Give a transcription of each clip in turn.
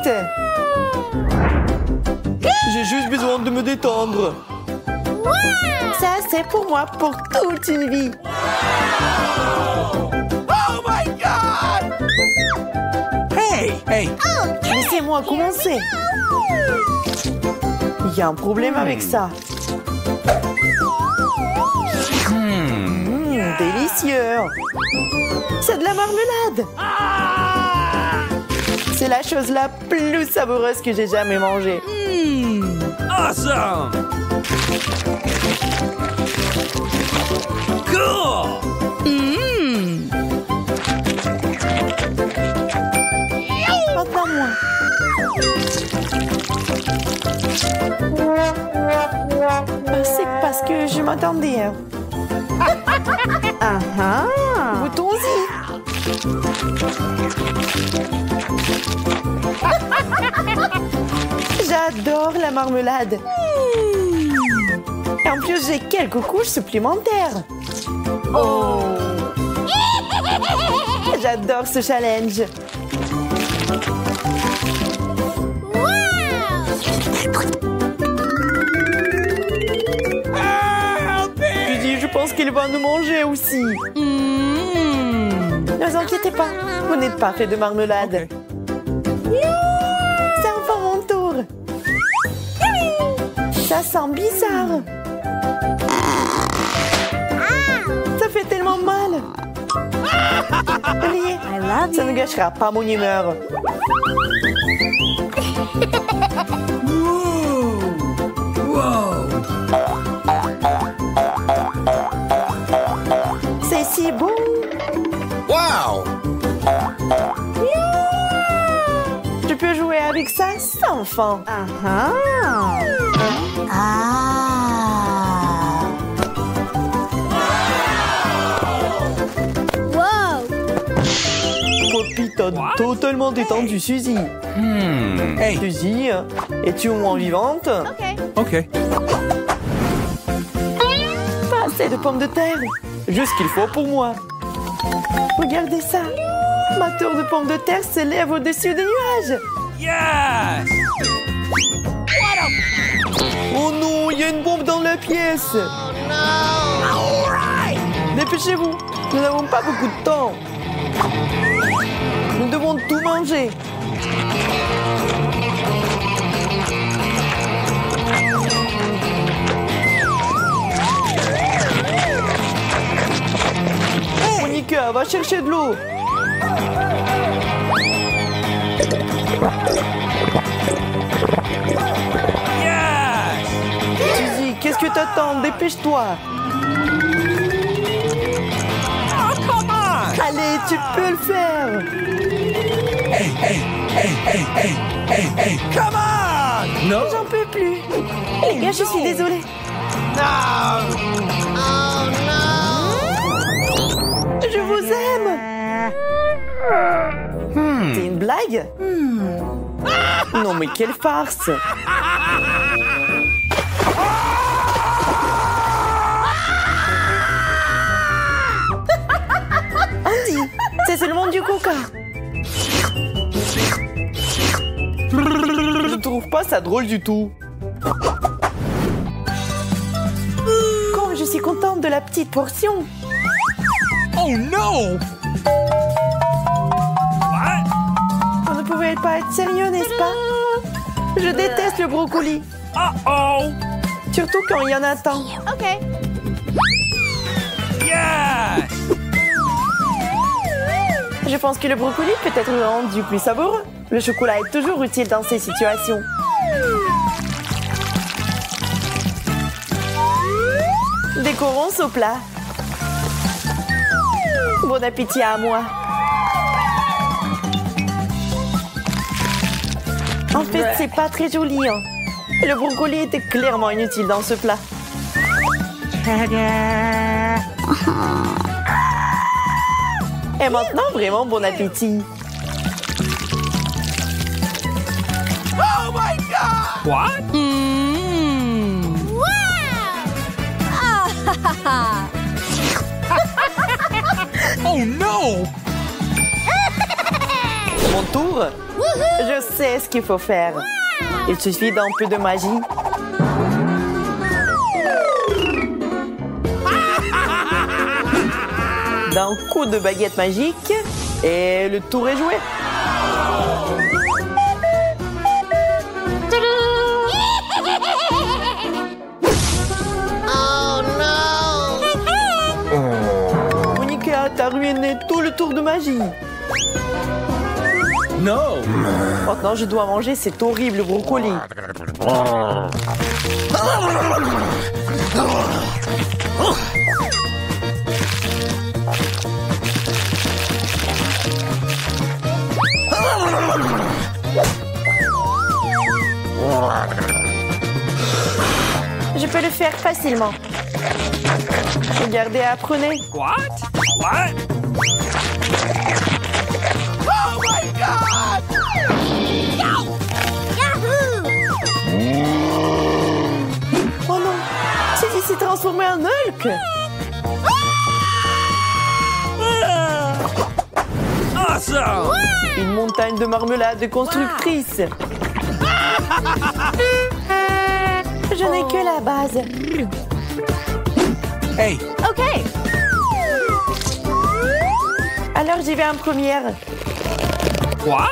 vite. J'ai juste besoin de me détendre. Ça, c'est pour moi pour toute une vie. Oh my God! Hey! Laissez-moi commencer. Il y a un problème avec ça. Délicieux. C'est de la marmelade. C'est la chose la plus savoureuse que j'ai jamais mangée. Awesome! Cool! Maintenant moi. C'est parce que je m'attendais. Goûtons-y. J'adore la marmelade. Et en plus, j'ai quelques couches supplémentaires. Oh! J'adore ce challenge. Je pense qu'il va nous manger aussi. Ne vous inquiétez pas, vous n'êtes pas fait de marmelade. C'est enfin mon tour. Ça sent bizarre. Ça fait tellement mal. Riez, ça ne gâchera pas mon humeur. C'est si bon. Wow! Je peux jouer avec ça sans fin. Poppy t'a totalement détendu, Suzy. Hey! Suzy, es-tu au moins vivante? OK. Pas assez de pommes de terre. Juste ce qu'il faut pour moi. Regardez ça. Ma tour de pommes de terre s'élève au-dessus des nuages. Yes! Oh non, il y a une bombe dans la pièce. Dépêchez-vous. Nous n'avons pas beaucoup de temps. Nous devons tout manger. Monica, va chercher de l'eau. Yes! Suzy, qu'est-ce que t'attends? Dépêche-toi. Oh, come on! Allez, tu peux le faire. Hey, come on! No! J'en peux plus. Les gars, je suis désolée. No! Je vous aime. C'est une blague? Non, mais quelle farce. Andy, c'est seulement du coca. Je trouve pas ça drôle du tout. Comme je suis contente de la petite portion. Oh no! What? Vous ne pouvez pas être sérieux, n'est-ce pas? Je déteste le brocoli. Uh-oh! Surtout quand il y en a tant. OK. Yes! Je pense que le brocoli peut être rendu plus savoureux. Le chocolat est toujours utile dans ces situations. Décorons ce plat. Bon appétit à moi. En fait, c'est pas très joli. Hein. Le brocoli était clairement inutile dans ce plat. Et maintenant, vraiment bon appétit. Oh my God! What? Oh no! Mon tour. tour. Je sais ce qu'il faut faire. Il suffit d'un peu de magie. D'un coup de baguette magique et le tour est joué. Oh non! Monica, t'as ruiné tout le tour de magie. No! Maintenant, je dois manger cet horrible brocoli. Je peux le faire facilement. Regardez, apprenez. What? What? Oh my God! Oh non, Suzy s'est transformé en Hulk. Awesome! Une montagne de marmelade constructrice. Je n'ai que la base. Hey! OK. Alors j'y vais en première. What?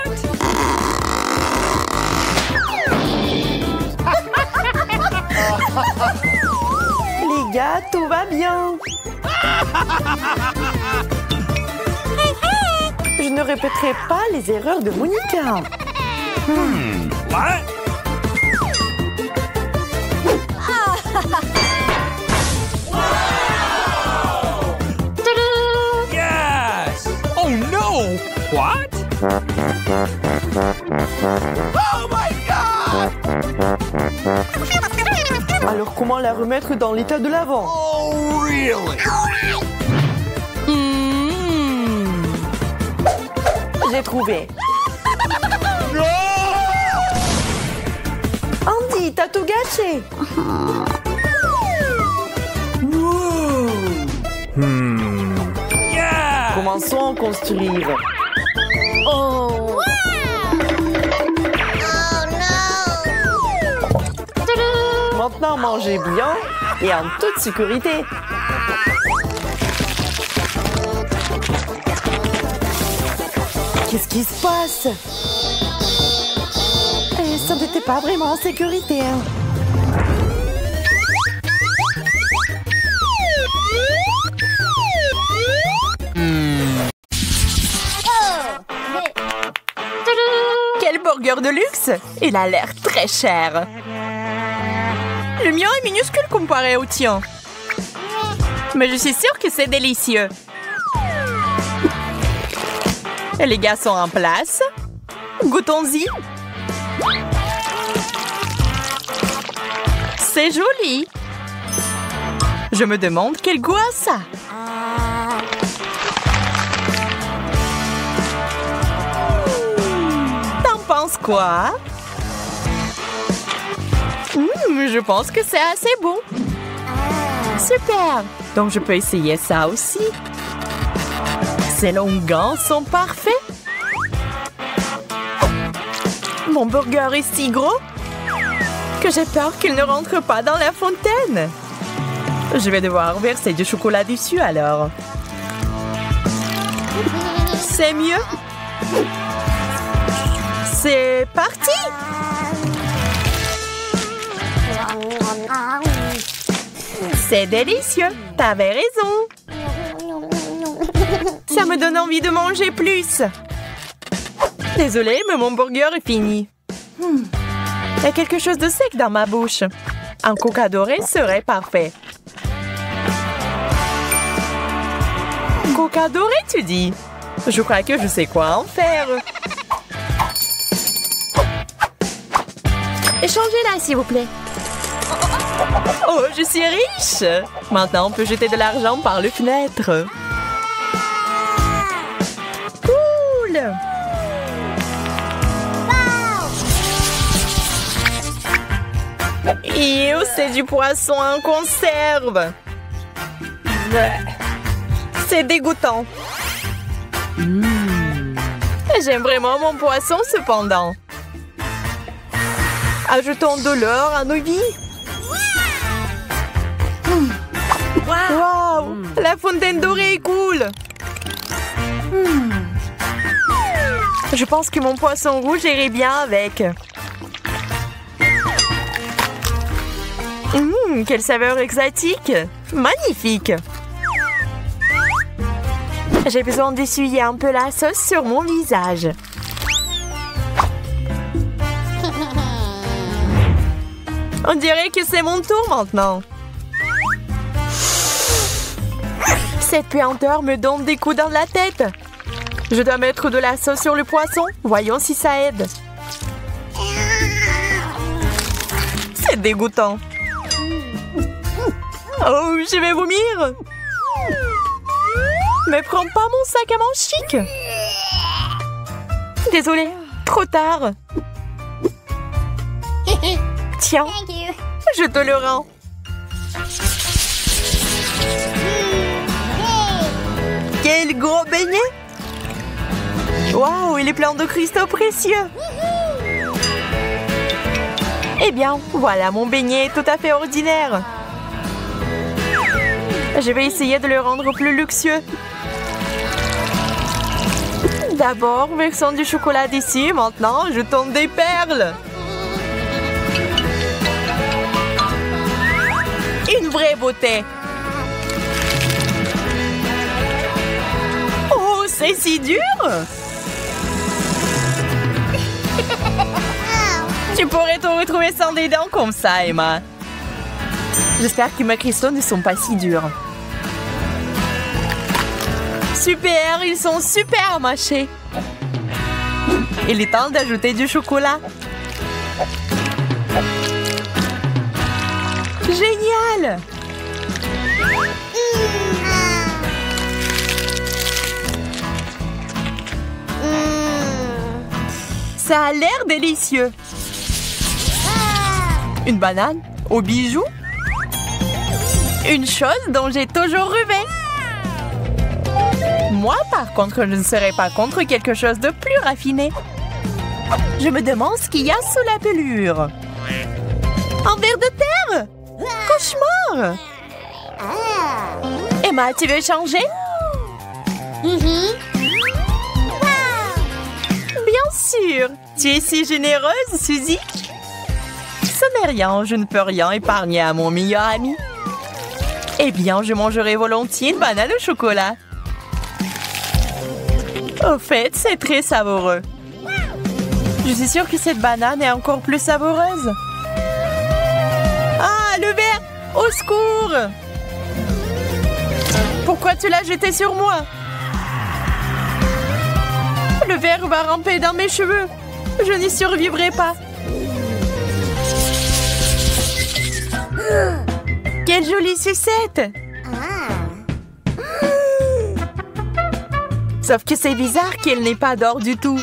Les gars, tout va bien. Je ne répéterai pas les erreurs de Monica. What? Yes! Oh no! What? Oh my God! Alors comment la remettre dans l'état de l'avant? Oh really? J'ai trouvé. Andy, t'as tout gâché. Yeah! Commençons à construire. Oh! Oh non! Maintenant, mangez bien et en toute sécurité. Qu'est-ce qui se passe? Ça n'était pas vraiment en sécurité. Hein. Quel burger de luxe! Il a l'air très cher. Le mien est minuscule comparé au tien. Mais je suis sûre que c'est délicieux. Et les gars sont en place. Goûtons-y. C'est joli. Je me demande quel goût a ça. T'en penses quoi? Je pense que c'est assez bon. Super. Donc je peux essayer ça aussi. Ces longueurs sont parfaits. Mon burger est si gros que j'ai peur qu'il ne rentre pas dans la fontaine. Je vais devoir verser du chocolat dessus alors. C'est mieux. C'est parti. C'est délicieux. T'avais raison. Ça me donne envie de manger plus. Désolée, mais mon burger est fini. Il y a quelque chose de sec dans ma bouche. Un coca doré serait parfait. Coca doré, tu dis? Je crois que je sais quoi en faire. Échangez-la, s'il vous plaît. Oh, je suis riche! Maintenant, on peut jeter de l'argent par les fenêtres. Cool! Ew, c'est du poisson en conserve. C'est dégoûtant. J'aime vraiment mon poisson cependant. Ajoutons de l'or à nos vies. Wow! La fontaine dorée est cool. Je pense que mon poisson rouge irait bien avec. Quelle saveur exotique! Magnifique! J'ai besoin d'essuyer un peu la sauce sur mon visage. On dirait que c'est mon tour maintenant. Cette puanteur me donne des coups dans la tête. Je dois mettre de la sauce sur le poisson. Voyons si ça aide. C'est dégoûtant. Oh, je vais vomir. Mais prends pas mon sac à main chic. Désolée, trop tard. Tiens, je te le rends. Quel gros beignet! Waouh, il est plein de cristaux précieux. Eh bien, voilà, mon beignet est tout à fait ordinaire. Je vais essayer de le rendre plus luxueux. D'abord, versons du chocolat dessus. Maintenant, ajoutons des perles. Une vraie beauté. Oh, c'est si dur! Tu pourrais te retrouver sans des dents comme ça, Emma. J'espère que mes cristaux ne sont pas si durs. Super, ils sont super mâchés. Il est temps d'ajouter du chocolat. Génial! Ça a l'air délicieux. Une banane aux bijoux. Une chose dont j'ai toujours rêvé. Moi, par contre, je ne serais pas contre quelque chose de plus raffiné. Je me demande ce qu'il y a sous la pelure. Un ver de terre! Cauchemar! Emma, tu veux changer? Bien sûr! Tu es si généreuse, Suzy! Ce n'est rien, je ne peux rien épargner à mon meilleur ami. Eh bien, je mangerai volontiers une banane au chocolat. Au fait, c'est très savoureux. Je suis sûre que cette banane est encore plus savoureuse. Ah, le verre! Au secours! Pourquoi tu l'as jeté sur moi? Le verre va ramper dans mes cheveux. Je n'y survivrai pas. Quelle jolie sucette! Sauf que c'est bizarre qu'elle n'ait pas d'or du tout.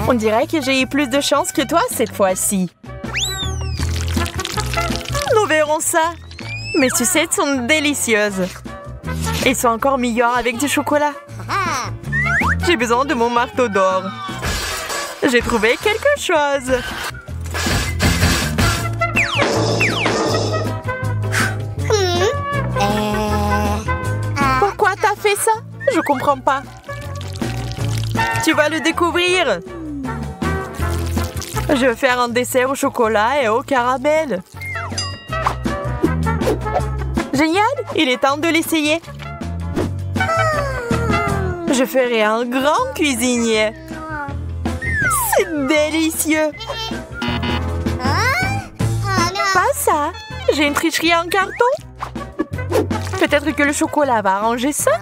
On dirait que j'ai eu plus de chance que toi cette fois-ci. Nous verrons ça. Mes sucettes sont délicieuses. Elles sont encore meilleures avec du chocolat. J'ai besoin de mon marteau d'or. J'ai trouvé quelque chose. Pourquoi t'as fait ça? Je comprends pas. Tu vas le découvrir. Je vais faire un dessert au chocolat et au caramel. Génial! Il est temps de l'essayer. Je ferai un grand cuisinier. C'est délicieux. Pas ça. J'ai une tricherie en carton. Peut-être que le chocolat va arranger ça.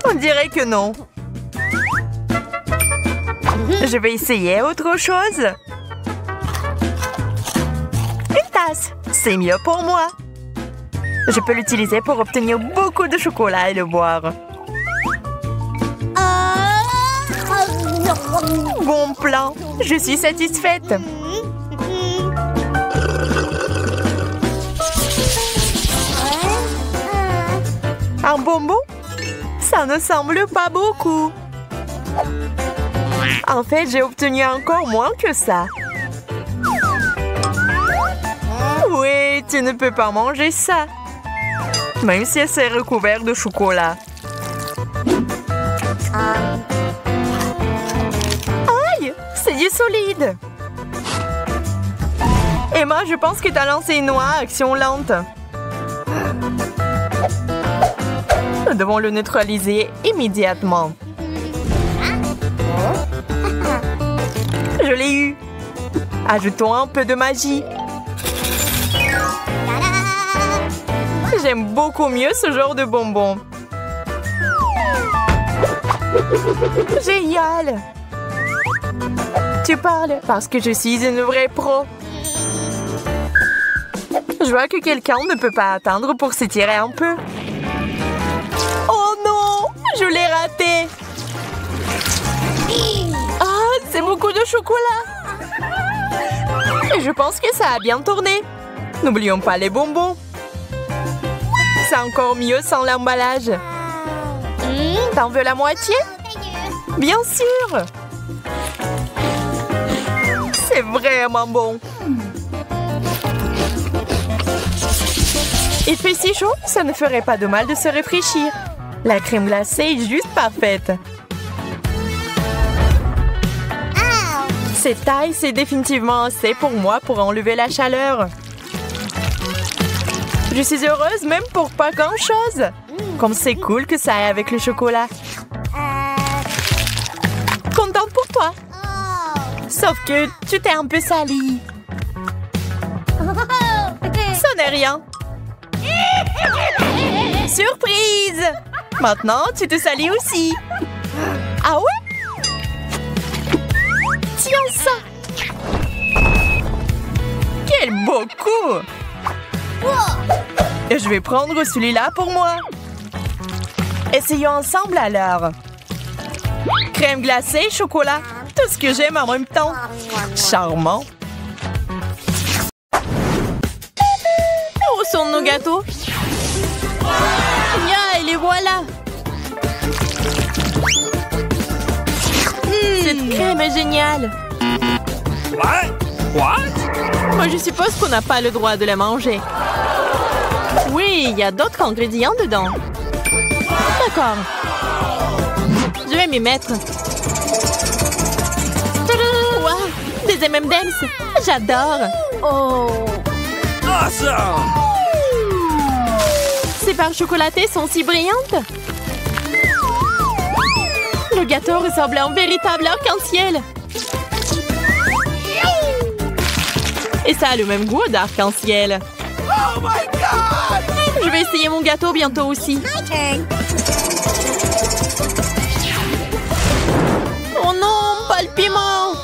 On dirait que non. Je vais essayer autre chose. Une tasse, c'est mieux pour moi. Je peux l'utiliser pour obtenir beaucoup de chocolat et le boire. Bon plan, je suis satisfaite. Un bonbon? Ça ne semble pas beaucoup. En fait, j'ai obtenu encore moins que ça. Oui, tu ne peux pas manger ça. Même si c'est recouvert de chocolat. Aïe, c'est du solide. Emma, je pense que t'as lancé une noix à action lente. Nous devons le neutraliser immédiatement. Je l'ai eu. Ajoutons un peu de magie. J'aime beaucoup mieux ce genre de bonbons. Génial! Tu parles parce que je suis une vraie pro. Je vois que quelqu'un ne peut pas attendre pour s'étirer un peu. Oh non! Je l'ai raté! Ah, c'est beaucoup de chocolat! Et je pense que ça a bien tourné. N'oublions pas les bonbons. C'est encore mieux sans l'emballage. T'en veux la moitié? Bien sûr! C'est vraiment bon. Il fait si chaud, ça ne ferait pas de mal de se rafraîchir. La crème glacée est juste parfaite. Cette taille, c'est définitivement assez pour moi pour enlever la chaleur. Je suis heureuse même pour pas grand-chose. Comme c'est cool que ça aille avec le chocolat. Contente pour toi. Sauf que tu t'es un peu salie. Ça n'est rien. Surprise! Maintenant, tu te salis aussi. Ah ouais? Tiens ça! Quel beau coup! Et je vais prendre celui-là pour moi. Essayons ensemble alors. Crème glacée, chocolat. Tout ce que j'aime en même temps. Charmant. Où sont nos gâteaux? Yeah, et les voilà. Cette crème est géniale. What? Moi, je suppose qu'on n'a pas le droit de la manger. Oui, il y a d'autres ingrédients dedans. D'accord. Je vais m'y mettre. Wow, des M&M's. J'adore. Oh. Awesome! Ces barres chocolatées sont si brillantes. Le gâteau ressemble à un véritable arc-en-ciel. Et ça a le même goût d'arc-en-ciel. Oh my God! Je vais essayer mon gâteau bientôt aussi. Oh non, pas le piment!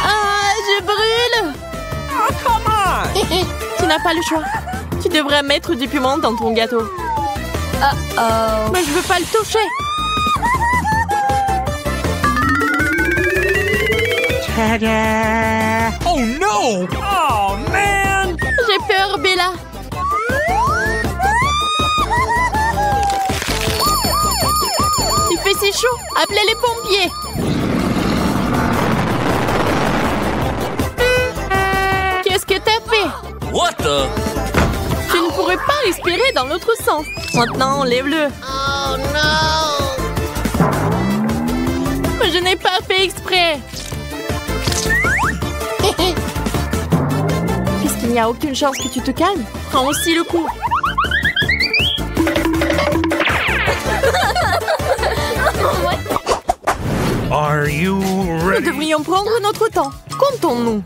Ah, je brûle! Oh, come on! Tu n'as pas le choix. Tu devrais mettre du piment dans ton gâteau. Uh-oh. Mais je veux pas le toucher. Ta-da! Oh no! Oh man! J'ai peur, Bella. Il fait si chaud. Appelez les pompiers. Qu'est-ce que t'as fait? What the? Tu ne pourrais pas respirer dans l'autre sens. Maintenant, enlève-le. Oh no! Mais je n'ai pas fait exprès. Puisqu'il n'y a aucune chance que tu te calmes, prends aussi le coup. Are you Nous ready? devrions prendre notre temps. Comptons-nous.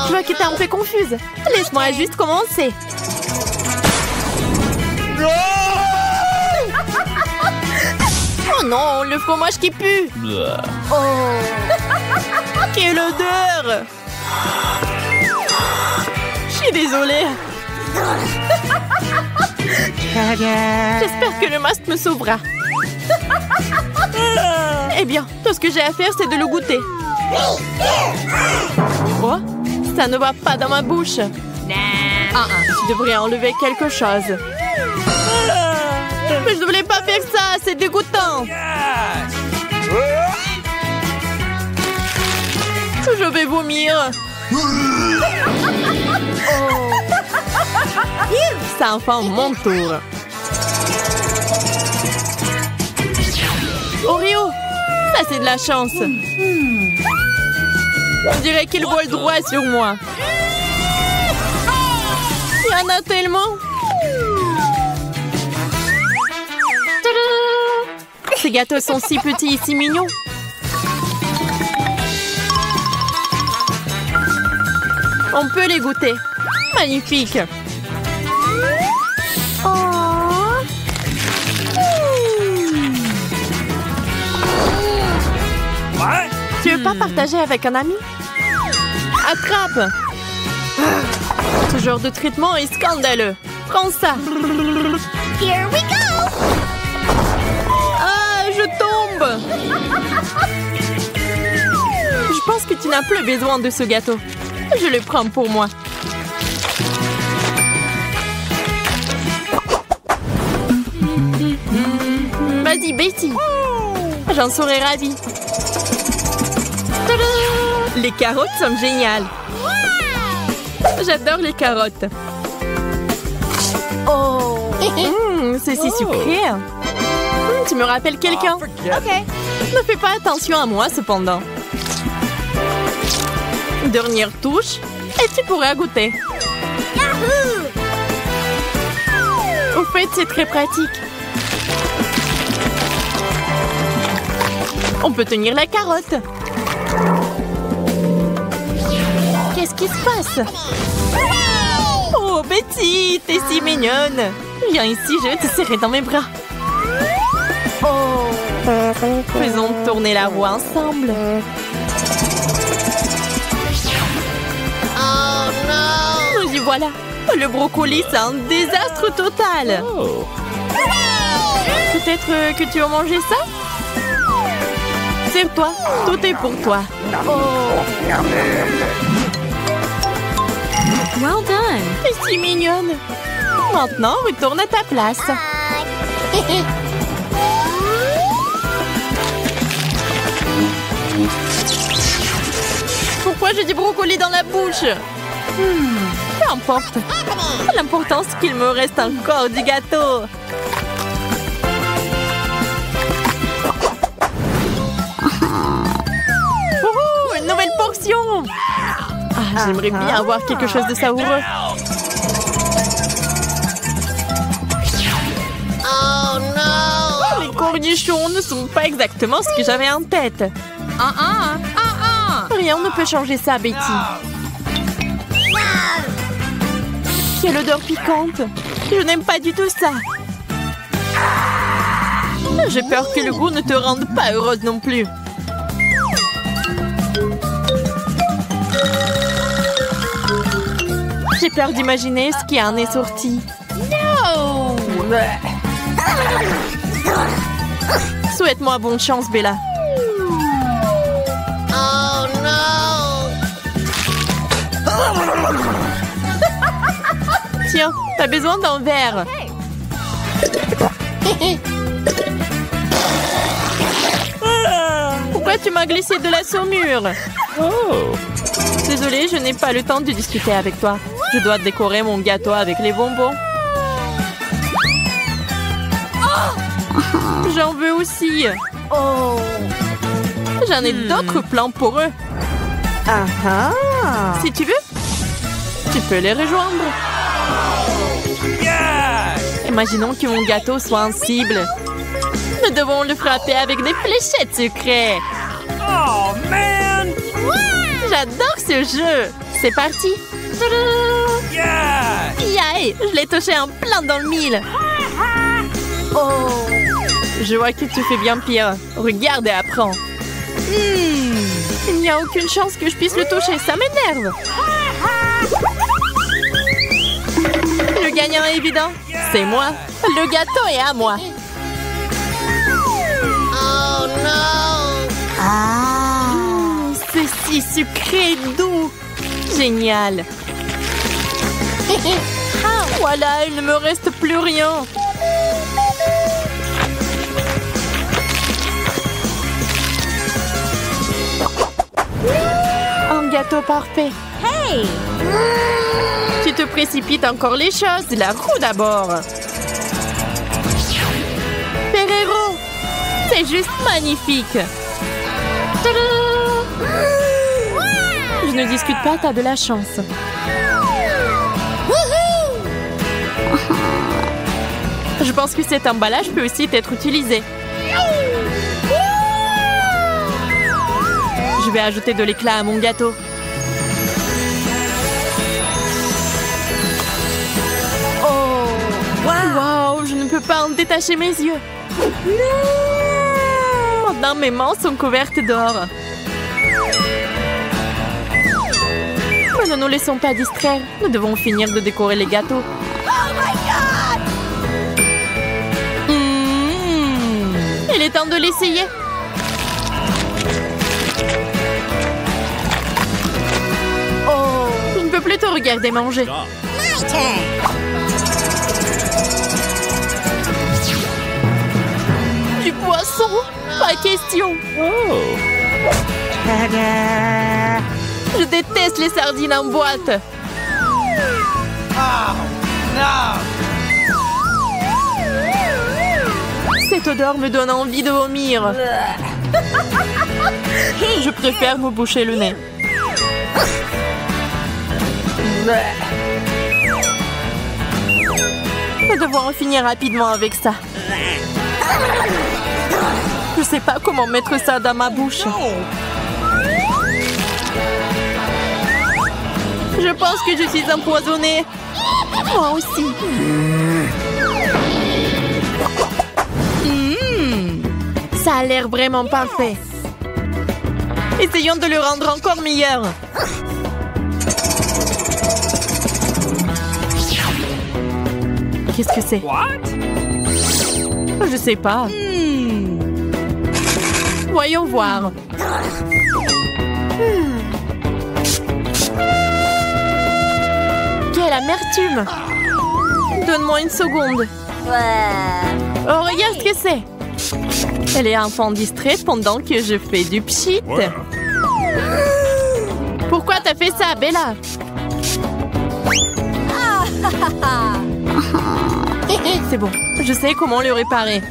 Je vois que t'es un peu confuse. Laisse-moi juste commencer. Oh non, le fromage qui pue. Oh, quelle odeur. Je suis désolée. J'espère que le masque me sauvera. Eh bien, tout ce que j'ai à faire, c'est de le goûter. Oh, ça ne va pas dans ma bouche. Tu devrais enlever quelque chose. Mais je ne voulais pas faire ça, c'est dégoûtant. Je vais vomir. C'est enfin mon tour. Oreo, ça c'est de la chance. On dirait qu'il vole droit sur moi. Il y en a tellement. Ces gâteaux sont si petits et si mignons. On peut les goûter. Magnifique. Tu veux pas partager avec un ami? Attrape! Ce genre de traitement est scandaleux. Prends ça. Here we go! Ah, je tombe! Je pense que tu n'as plus besoin de ce gâteau. Je le prends pour moi. Vas-y, Betty. J'en serais ravie. Les carottes sont géniales. J'adore les carottes. Oh, c'est si sucré. Tu me rappelles quelqu'un? Ok. Ne fais pas attention à moi, cependant. Dernière touche, et tu pourras goûter. Yahoo! Au fait, c'est très pratique. On peut tenir la carotte. Qu'est-ce qui se passe? Oh, Betty, t'es si mignonne. Viens ici, je vais te serrer dans mes bras. Oh, faisons tourner la roue ensemble. Oh no! Nous y voilà. Le brocoli, c'est un désastre total. Peut-être que tu as mangé ça? Serre-toi, tout est pour toi. Well done. T'es si mignonne. Maintenant, retourne à ta place. Pourquoi j'ai du brocoli dans la bouche? Peu importe. L'important, c'est qu'il me reste encore du gâteau. Une nouvelle portion. J'aimerais bien avoir quelque chose de savoureux. Oh no! Les cornichons ne sont pas exactement ce que j'avais en tête. Rien ne peut changer ça, Betty. Quelle odeur piquante. Je n'aime pas du tout ça. J'ai peur que le goût ne te rende pas heureuse non plus. J'ai peur d'imaginer ce qui en est sorti. No! Souhaite-moi bonne chance, Bella. Oh no! Tiens, t'as besoin d'un verre. Pourquoi tu m'as glissé de la saumure? Désolée, je n'ai pas le temps de discuter avec toi. Je dois décorer mon gâteau avec les bonbons. J'en veux aussi. J'en ai d'autres plans pour eux. Si tu veux, tu peux les rejoindre. Imaginons que mon gâteau soit en cible. Nous devons le frapper avec des fléchettes sucrées. Oh, man! J'adore ce jeu. C'est parti. Yay, je l'ai touché en plein dans le mille. Je vois que tu fais bien pire. Regarde et apprends. Il n'y a aucune chance que je puisse le toucher. Ça m'énerve. Le gagnant est évident. C'est moi. Le gâteau est à moi. Oh no! C'est si sucré et doux. Génial. Voilà, il ne me reste plus rien. Un gâteau parfait. Hey! Tu te précipites encore les choses. La roue d'abord. Ferrero, c'est juste magnifique. Tadam! Je ne discute pas, t'as de la chance. Je pense que cet emballage peut aussi être utilisé. Je vais ajouter de l'éclat à mon gâteau. Oh, wow, je ne peux pas en détacher mes yeux. Maintenant, mes mains sont couvertes d'or. Mais ne nous laissons pas distraire. Nous devons finir de décorer les gâteaux. Il est temps de l'essayer. Oh, je ne peux plus te regarder manger. My turn. Du poisson? Pas question. Je déteste les sardines en boîte. Cette odeur me donne envie de vomir. Je préfère me boucher le nez. Nous devons en finir rapidement avec ça. Je sais pas comment mettre ça dans ma bouche. Je pense que je suis empoisonnée. Moi aussi. Ça a l'air vraiment parfait. Essayons de le rendre encore meilleur. Qu'est-ce que c'est? Je sais pas. Voyons voir. Quelle amertume! Donne-moi une seconde. Oh, regarde ce que c'est. Elle est un enfant distrait pendant que je fais du pchit. Pourquoi t'as fait ça, Bella? C'est bon, je sais comment le réparer.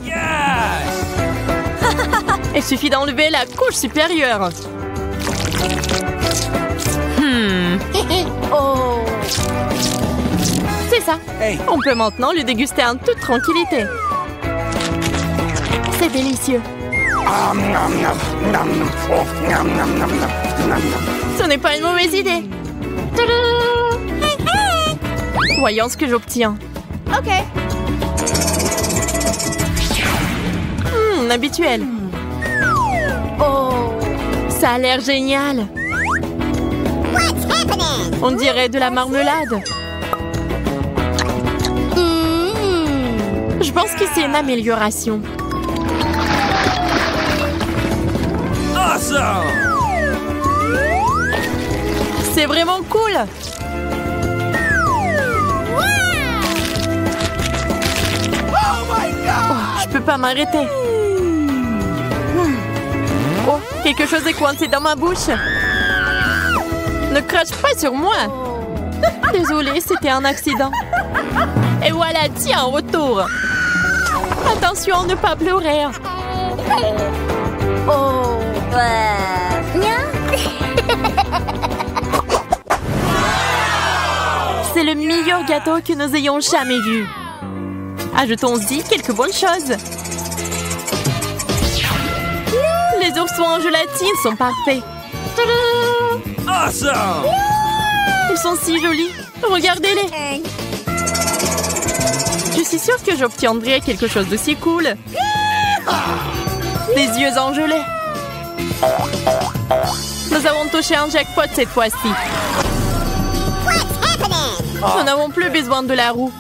Il suffit d'enlever la couche supérieure. Oh. C'est ça. On peut maintenant le déguster en toute tranquillité. C'est délicieux. Ce n'est pas une mauvaise idée. Voyons ce que j'obtiens. OK. Habituel. Oh, ça a l'air génial. On dirait de la marmelade. Je pense que c'est une amélioration. Awesome! C'est vraiment cool. Oh, je peux pas m'arrêter. Oh, quelque chose est coincé dans ma bouche. Ne crache pas sur moi. Désolée, c'était un accident. Et voilà, tiens, en retour. Attention, ne pas pleurer. Oh. C'est le meilleur gâteau que nous ayons jamais vu. Ajoutons-y quelques bonnes choses. Les oursons en gélatine sont parfaits. Awesome! Ils sont si jolis. Regardez-les. Je suis sûre que j'obtiendrai quelque chose d'aussi cool. Des yeux en gelée. Nous avons touché un jackpot cette fois-ci. Nous n'avons plus besoin de la roue.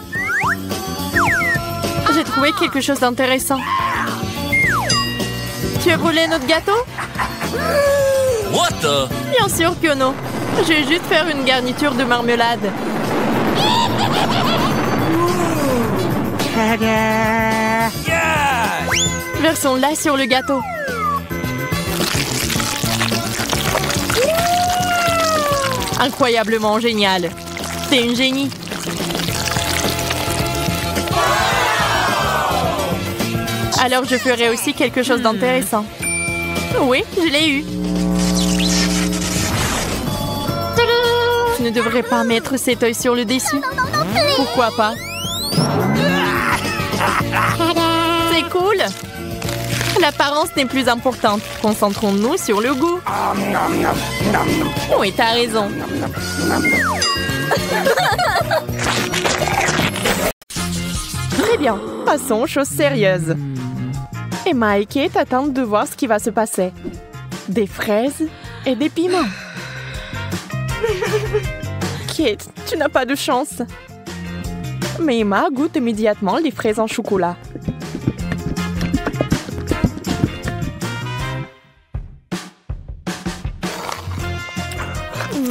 J'ai trouvé quelque chose d'intéressant. Tu as volé notre gâteau? What the? Bien sûr que non. Je vais juste faire une garniture de marmelade. Yeah! Versons-la sur le gâteau. Incroyablement génial. T'es une génie. Alors je ferai aussi quelque chose d'intéressant. Oui, je l'ai eu. Je ne devrais pas mettre cet œil sur le dessus. Pourquoi pas? C'est cool. L'apparence n'est plus importante. Concentrons-nous sur le goût. Oui, t'as raison. Très bien. Passons aux choses sérieuses. Emma et Kate attendent de voir ce qui va se passer. Des fraises et des piments. Kate, tu n'as pas de chance. Mais Emma goûte immédiatement les fraises en chocolat.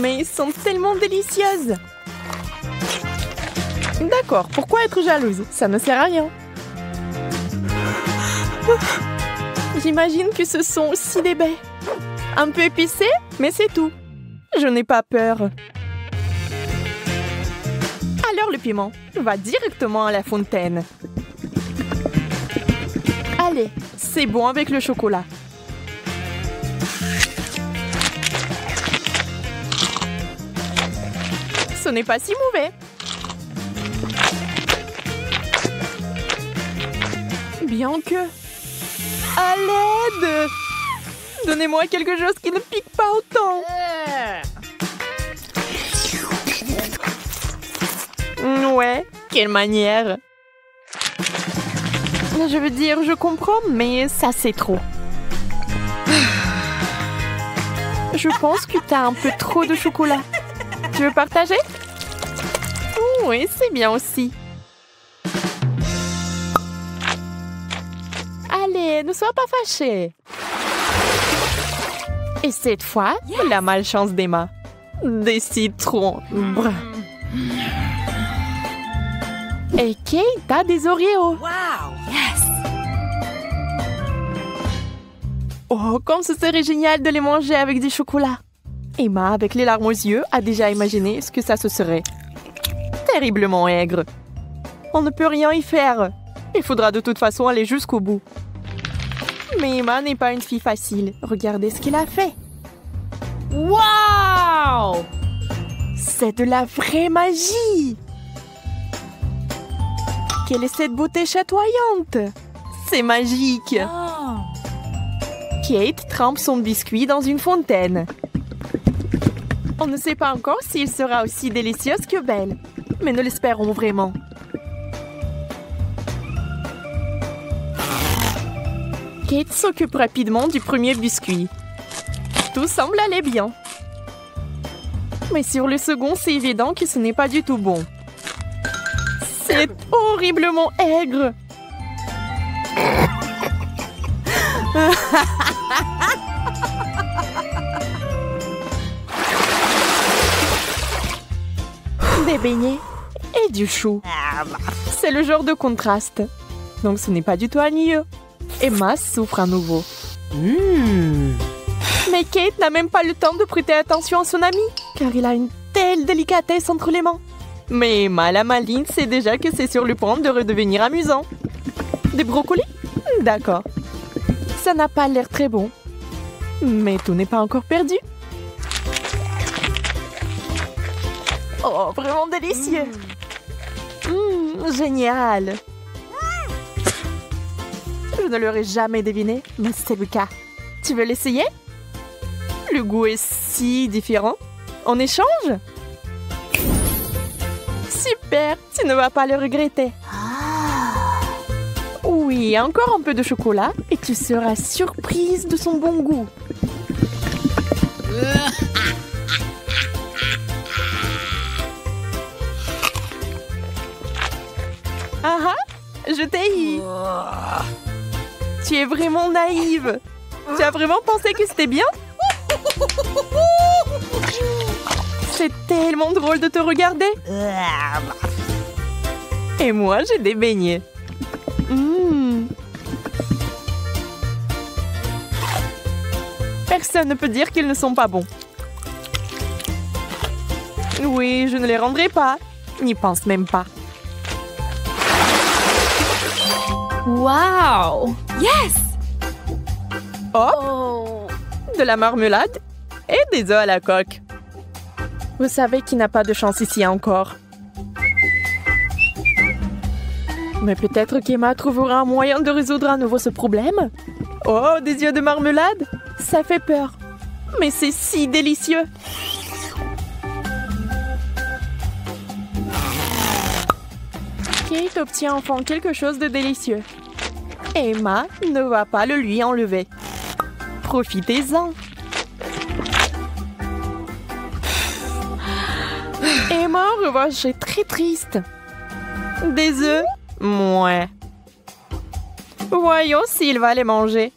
Mais elles sont tellement délicieuses. D'accord, pourquoi être jalouse? Ça ne sert à rien. J'imagine que ce sont aussi des baies. Un peu épicé, mais c'est tout. Je n'ai pas peur. Alors le piment va directement à la fontaine. Allez, c'est bon avec le chocolat. Ce n'est pas si mauvais. Bien que... À l'aide! Donnez-moi quelque chose qui ne pique pas autant. Ouais, quelle manière. Je veux dire, je comprends, mais ça c'est trop. Je pense que t'as un peu trop de chocolat. Tu veux partager? Oui, c'est bien aussi. Allez, ne sois pas fâchée. Et cette fois, la malchance d'Emma. Des citrons. Brr. Et Kate a des Oreos. Wow! Yes! Oh, comme ce serait génial de les manger avec du chocolat. Emma, avec les larmes aux yeux, a déjà imaginé ce que ça se serait. Terriblement aigre. On ne peut rien y faire. Il faudra de toute façon aller jusqu'au bout. Mais Emma n'est pas une fille facile. Regardez ce qu'il a fait. Wow! C'est de la vraie magie! Quelle est cette beauté chatoyante? C'est magique! Oh. Kate trempe son biscuit dans une fontaine. On ne sait pas encore s'il sera aussi délicieux que belle, mais nous l'espérons vraiment. Kate s'occupe rapidement du premier biscuit. Tout semble aller bien. Mais sur le second, c'est évident que ce n'est pas du tout bon. C'est horriblement aigre. Des beignets et du chou. C'est le genre de contraste. Donc ce n'est pas du tout ennuyeux. Emma souffre à nouveau. Mais Kate n'a même pas le temps de prêter attention à son ami, car il a une telle délicatesse entre les mains. Mais Emma, la maligne, sait déjà que c'est sur le point de redevenir amusant. Des brocolis? D'accord. Ça n'a pas l'air très bon. Mais tout n'est pas encore perdu. Oh, vraiment délicieux. Génial. Je ne l'aurais jamais deviné, mais c'est le cas. Tu veux l'essayer? Le goût est si différent. On échange? Super, tu ne vas pas le regretter. Oui, encore un peu de chocolat et tu seras surprise de son bon goût. Ah ah, je t'ai eu. Tu es vraiment naïve. Tu as vraiment pensé que c'était bien? C'est tellement drôle de te regarder. Et moi, j'ai des beignets. Personne ne peut dire qu'ils ne sont pas bons. Oui, je ne les rendrai pas. N'y pense même pas. Wow! Yes! Oh! De la marmelade et des œufs à la coque. Vous savez qu'il n'a pas de chance ici encore. Mais peut-être qu'Emma trouvera un moyen de résoudre à nouveau ce problème. Oh, des yeux de marmelade? Ça fait peur. Mais c'est si délicieux. Kate obtient enfin quelque chose de délicieux. Emma ne va pas le lui enlever. Profitez-en. Emma, en revanche, est très triste. Des œufs? Mouais. Voyons s'il va les manger.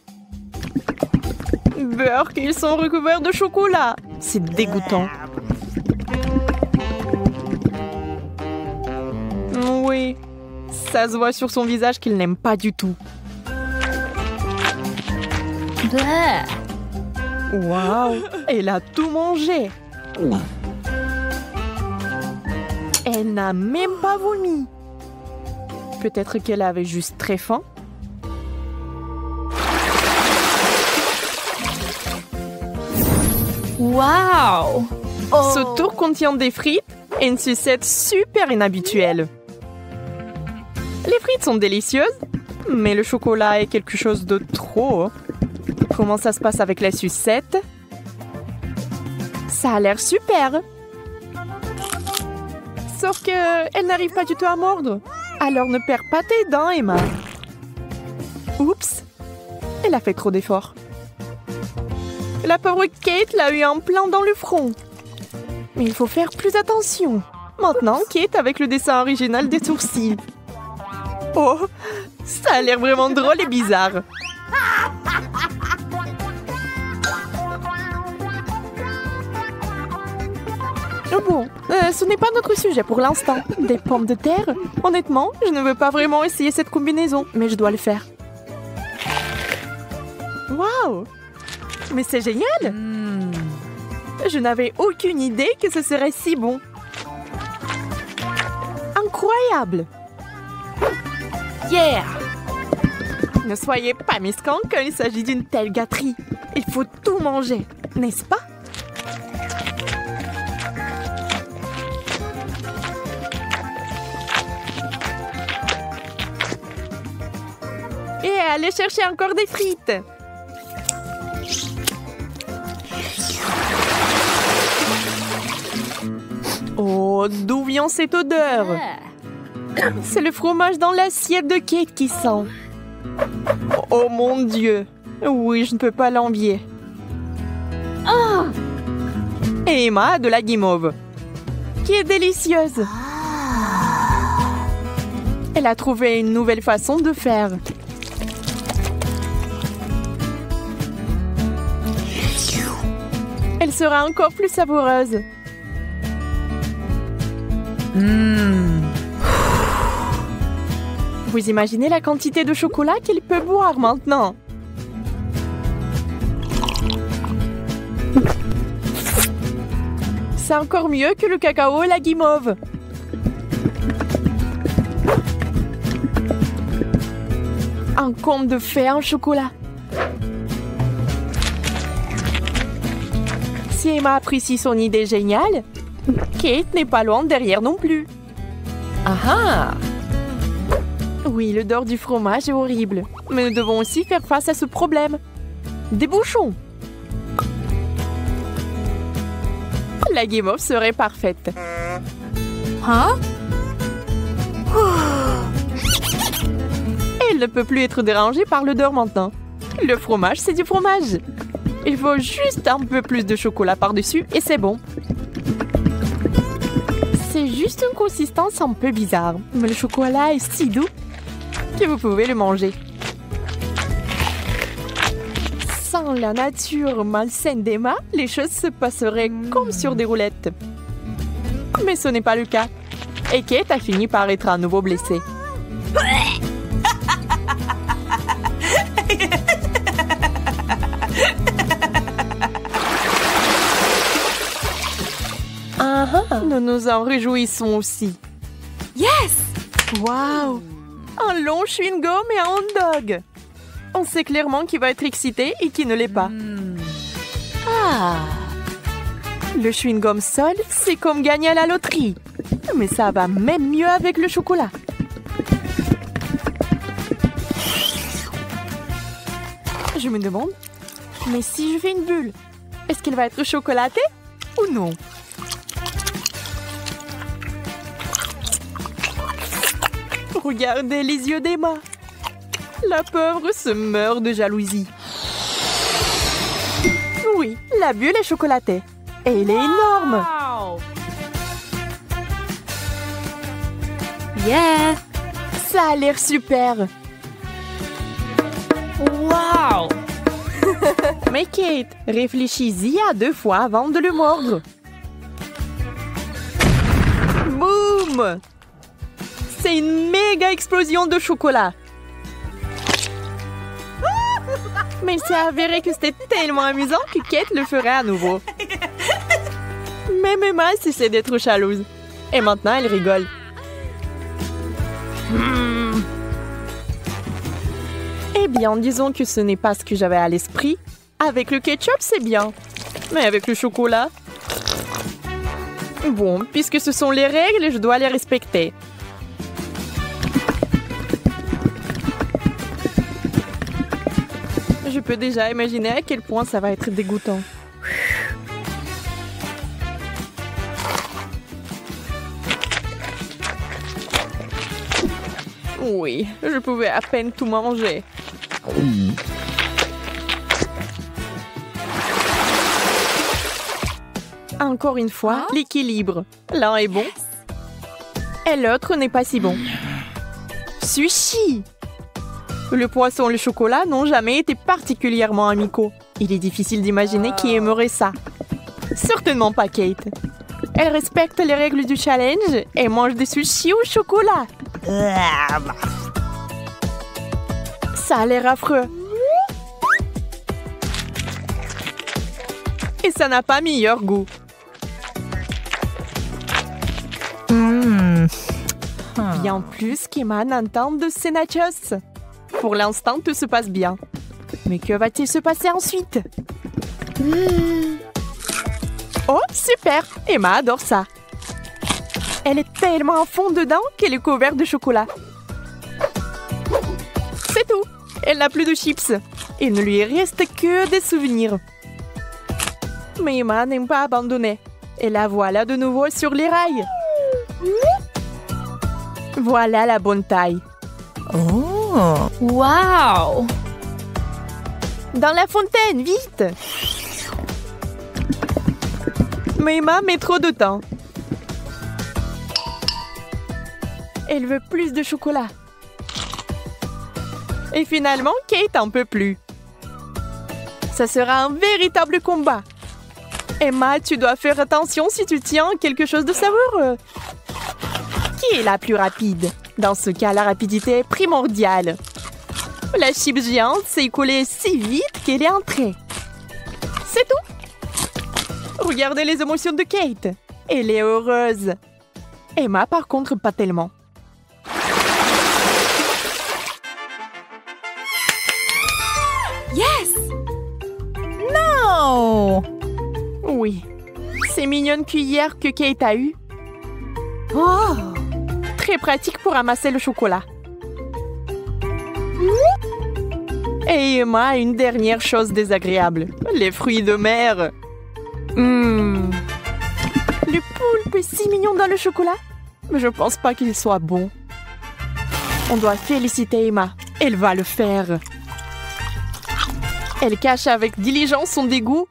Beurre qu'ils sont recouverts de chocolat. C'est dégoûtant. Oui, ça se voit sur son visage qu'il n'aime pas du tout. Waouh, elle a tout mangé. Elle n'a même pas vomi. Peut-être qu'elle avait juste très faim. Wow! Ce tour contient des frites et une sucette super inhabituelle. Les frites sont délicieuses, mais le chocolat est quelque chose de trop. Comment ça se passe avec la sucette? Ça a l'air super. Sauf qu'elle n'arrive pas du tout à mordre. Alors ne perds pas tes dents, Emma. Oups, elle a fait trop d'efforts. La pauvre Kate l'a eu en plein dans le front. Mais il faut faire plus attention. Maintenant, Kate avec le dessin original des sourcils. Oh, ça a l'air vraiment drôle et bizarre. Bon, ce n'est pas notre sujet pour l'instant. Des pommes de terre? Honnêtement, je ne veux pas vraiment essayer cette combinaison, mais je dois le faire. Waouh! Mais c'est génial! Je n'avais aucune idée que ce serait si bon. Incroyable! Yeah! Ne soyez pas mesquins quand il s'agit d'une telle gâterie. Il faut tout manger, n'est-ce pas? Et allez chercher encore des frites. Oh, d'où vient cette odeur? C'est le fromage dans l'assiette de Kate qui sent. Oh mon Dieu. Oui, je ne peux pas l'envier. Et Emma a de la guimauve, qui est délicieuse. Elle a trouvé une nouvelle façon de faire. Elle sera encore plus savoureuse. Vous imaginez la quantité de chocolat qu'elle peut boire maintenant? C'est encore mieux que le cacao et la guimauve. Un conte de fées en chocolat. Si Emma apprécie son idée géniale, Kate n'est pas loin derrière non plus. Ah ah! Oui, l'odeur du fromage est horrible, mais nous devons aussi faire face à ce problème. Des bouchons. La guimauve serait parfaite. Hein? Elle ne peut plus être dérangée par l'odeur maintenant. Le fromage, c'est du fromage. Il faut juste un peu plus de chocolat par-dessus et c'est bon. C'est juste une consistance un peu bizarre, mais le chocolat est si doux que vous pouvez le manger. Sans la nature malsaine d'Emma, les choses se passeraient comme sur des roulettes. Mais ce n'est pas le cas. Et Kate a fini par être à nouveau blessée. Nous nous en réjouissons aussi. Yes! Wow! Un long chewing-gum et un hot dog. On sait clairement qui va être excité et qui ne l'est pas. Ah! Le chewing-gum seul, c'est comme gagner à la loterie. Mais ça va même mieux avec le chocolat. Je me demande, mais si je fais une bulle, est-ce qu'elle va être chocolatée ou non? Regardez les yeux d'Emma. La pauvre se meurt de jalousie. Oui, la bulle est chocolatée. Et elle est énorme. Wow! Yeah! Ça a l'air super. Wow! Mais Kate, réfléchis-y à 2 fois avant de le mordre. Boum! C'est une méga explosion de chocolat. Mais il s'est avéré que c'était tellement amusant que Kate le ferait à nouveau. Même Emma cessait d'être jalouse. Et maintenant, elle rigole. Eh bien, disons que ce n'est pas ce que j'avais à l'esprit. Avec le ketchup, c'est bien. Mais avec le chocolat... Bon, puisque ce sont les règles, je dois les respecter. Je peux déjà imaginer à quel point ça va être dégoûtant. Oui, je pouvais à peine tout manger. Encore une fois, l'équilibre. L'un est bon et l'autre n'est pas si bon. Sushi! Le poisson et le chocolat n'ont jamais été particulièrement amicaux. Il est difficile d'imaginer qui aimerait ça. Certainement pas Kate. Elle respecte les règles du challenge et mange des sushis au chocolat. Ça a l'air affreux. Et ça n'a pas meilleur goût. Bien plus qu'Emma n'entende de ces nachos. Pour l'instant, tout se passe bien. Mais que va-t-il se passer ensuite? Oh, super! Emma adore ça. Elle est tellement à fond dedans qu'elle est couverte de chocolat. C'est tout. Elle n'a plus de chips. Il ne lui reste que des souvenirs. Mais Emma n'aime pas abandonner. Et la voilà de nouveau sur les rails. Voilà la bonne taille. Oh! Wow! Dans la fontaine, vite! Mais Emma met trop de temps. Elle veut plus de chocolat. Et finalement, Kate en peut plus. Ça sera un véritable combat. Emma, tu dois faire attention si tu tiens quelque chose de savoureux. Qui est la plus rapide? Dans ce cas, la rapidité est primordiale. La chips géante s'est écoulée si vite qu'elle est entrée. C'est tout. Regardez les émotions de Kate. Elle est heureuse. Emma, par contre, pas tellement. Yes! No! Oui. Ces mignonnes cuillères que Kate a eues. Oh! Très pratique pour amasser le chocolat. Et Emma a une dernière chose désagréable. Les fruits de mer. Le poulpe est si mignon dans le chocolat. Mais je pense pas qu'il soit bon. On doit féliciter Emma. Elle va le faire. Elle cache avec diligence son dégoût.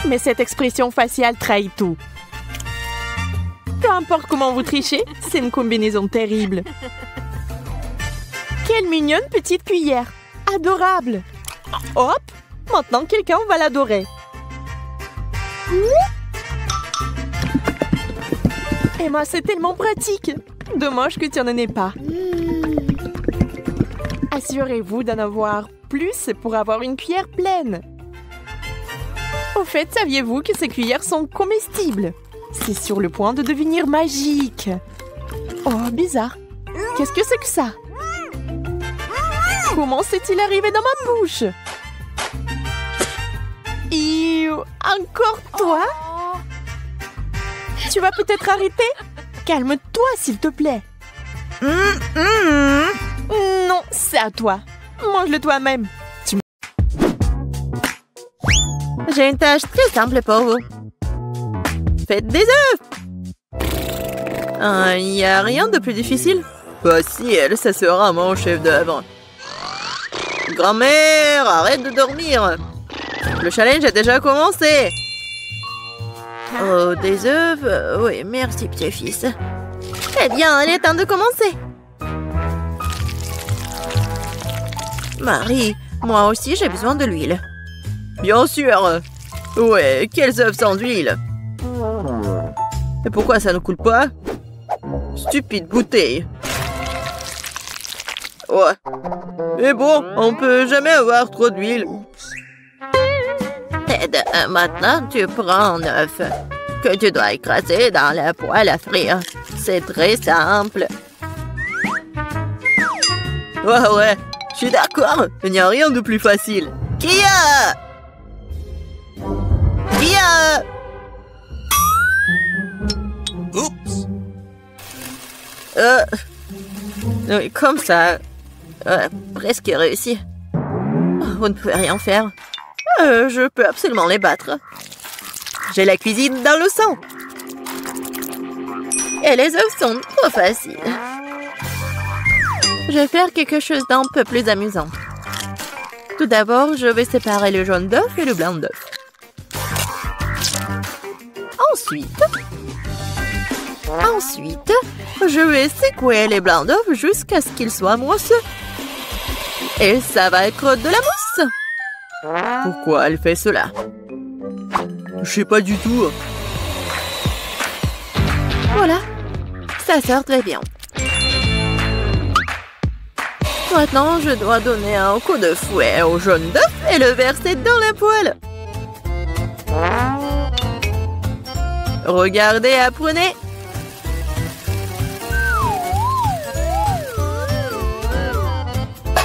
Mais cette expression faciale trahit tout. Peu importe comment vous trichez, c'est une combinaison terrible. Quelle mignonne petite cuillère. Adorable. Hop, maintenant quelqu'un va l'adorer. Emma, c'est tellement pratique. Dommage que tu n'en aies pas. Assurez-vous d'en avoir plus pour avoir une cuillère pleine. Au fait, saviez-vous que ces cuillères sont comestibles? C'est sur le point de devenir magique. Oh, bizarre. Qu'est-ce que c'est que ça? Comment s'est-il arrivé dans ma bouche? Encore toi? Tu vas peut-être arrêter? Calme-toi, s'il te plaît. Non, c'est à toi. Mange-le toi-même. J'ai une tâche très simple pour vous. Faites des œufs. Il n'y a rien de plus difficile. Facile, ça sera mon chef d'œuvre. Grand-mère, arrête de dormir. Le challenge a déjà commencé. Oh, des œufs? Oui, merci, petit-fils. Eh bien, il est temps de commencer. Marie, moi aussi j'ai besoin de l'huile. Bien sûr. Ouais, quels œufs sans huile? Et pourquoi ça ne coule pas? Stupide bouteille. Ouais. Mais bon, on peut jamais avoir trop d'huile. Ted, maintenant tu prends un œuf que tu dois écraser dans la poêle à frire. C'est très simple. Ouais, je suis d'accord. Il n'y a rien de plus facile. Kia! Oups. Oui, comme ça. Presque réussi. Vous ne pouvez rien faire. Je peux absolument les battre. J'ai la cuisine dans le sang. Et les œufs sont trop faciles. Je vais faire quelque chose d'un peu plus amusant. Tout d'abord, je vais séparer le jaune d'œuf et le blanc d'œuf. Ensuite, je vais secouer les blancs d'œuf jusqu'à ce qu'ils soient mousseux. Et ça va être de la mousse. Pourquoi elle fait cela? Je sais pas du tout. Voilà, ça sort très bien. Maintenant, je dois donner un coup de fouet au jaune d'œuf et le verser dans la poêle. Regardez, apprenez.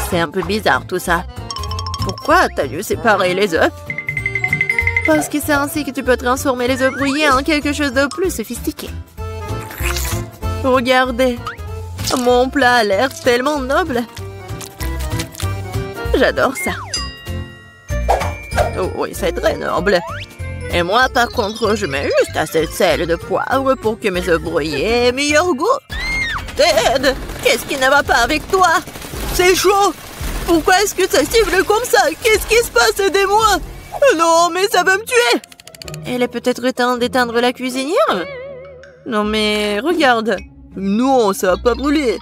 C'est un peu bizarre tout ça. Pourquoi t'as dû séparer les œufs? Parce que c'est ainsi que tu peux transformer les œufs brouillés en quelque chose de plus sophistiqué. Regardez. Mon plat a l'air tellement noble. J'adore ça. Oh oui, c'est très noble. Et moi, par contre, je mets juste assez de sel et de poivre pour que mes œufs brouillés aient meilleur goût. Ted, qu'est-ce qui ne va pas avec toi? C'est chaud. Pourquoi est-ce que ça siffle comme ça? Qu'est-ce qui se passe? Aidez-moi. Non, mais ça va me tuer. Elle est peut-être temps d'éteindre la cuisinière? Non, mais regarde. Non, ça va pas brûler.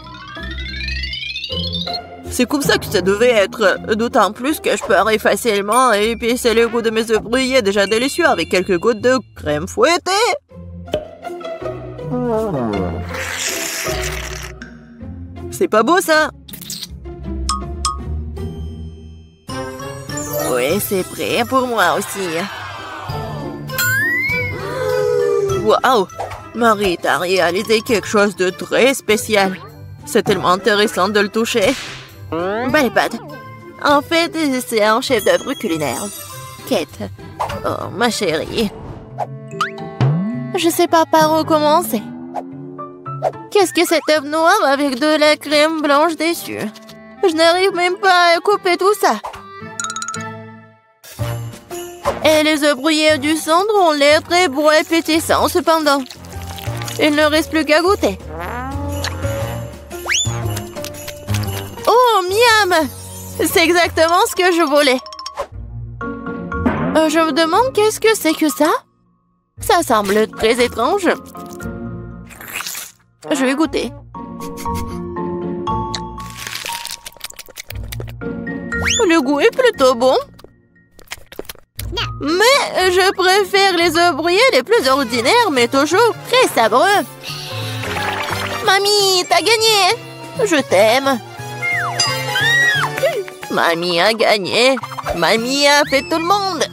C'est comme ça que ça devait être. D'autant plus que je peux facilement épicer le goût de mes œufs brouillés déjà délicieux avec quelques gouttes de crème fouettée. C'est pas beau, ça? Oui, c'est prêt pour moi aussi. Waouh! Marie, t'as réalisé quelque chose de très spécial. C'est tellement intéressant de le toucher. Belle pâte. En fait, c'est un chef-d'œuvre culinaire. Kate. Oh, ma chérie. Je sais pas par où commencer. Qu'est-ce que cet œuf noir avec de la crème blanche dessus? Je n'arrive même pas à couper tout ça. Et les œufs brouillés du centre ont l'air très beaux et pétissants cependant. Il ne reste plus qu'à goûter. Oh, miam! C'est exactement ce que je voulais. Je me demande qu'est-ce que c'est que ça? Ça semble très étrange. Je vais goûter. Le goût est plutôt bon. Mais je préfère les œufs brouillés les plus ordinaires, mais toujours très savoureux. Mamie, t'as gagné! Je t'aime. Mamie a gagné. Mamie a fait tout le monde.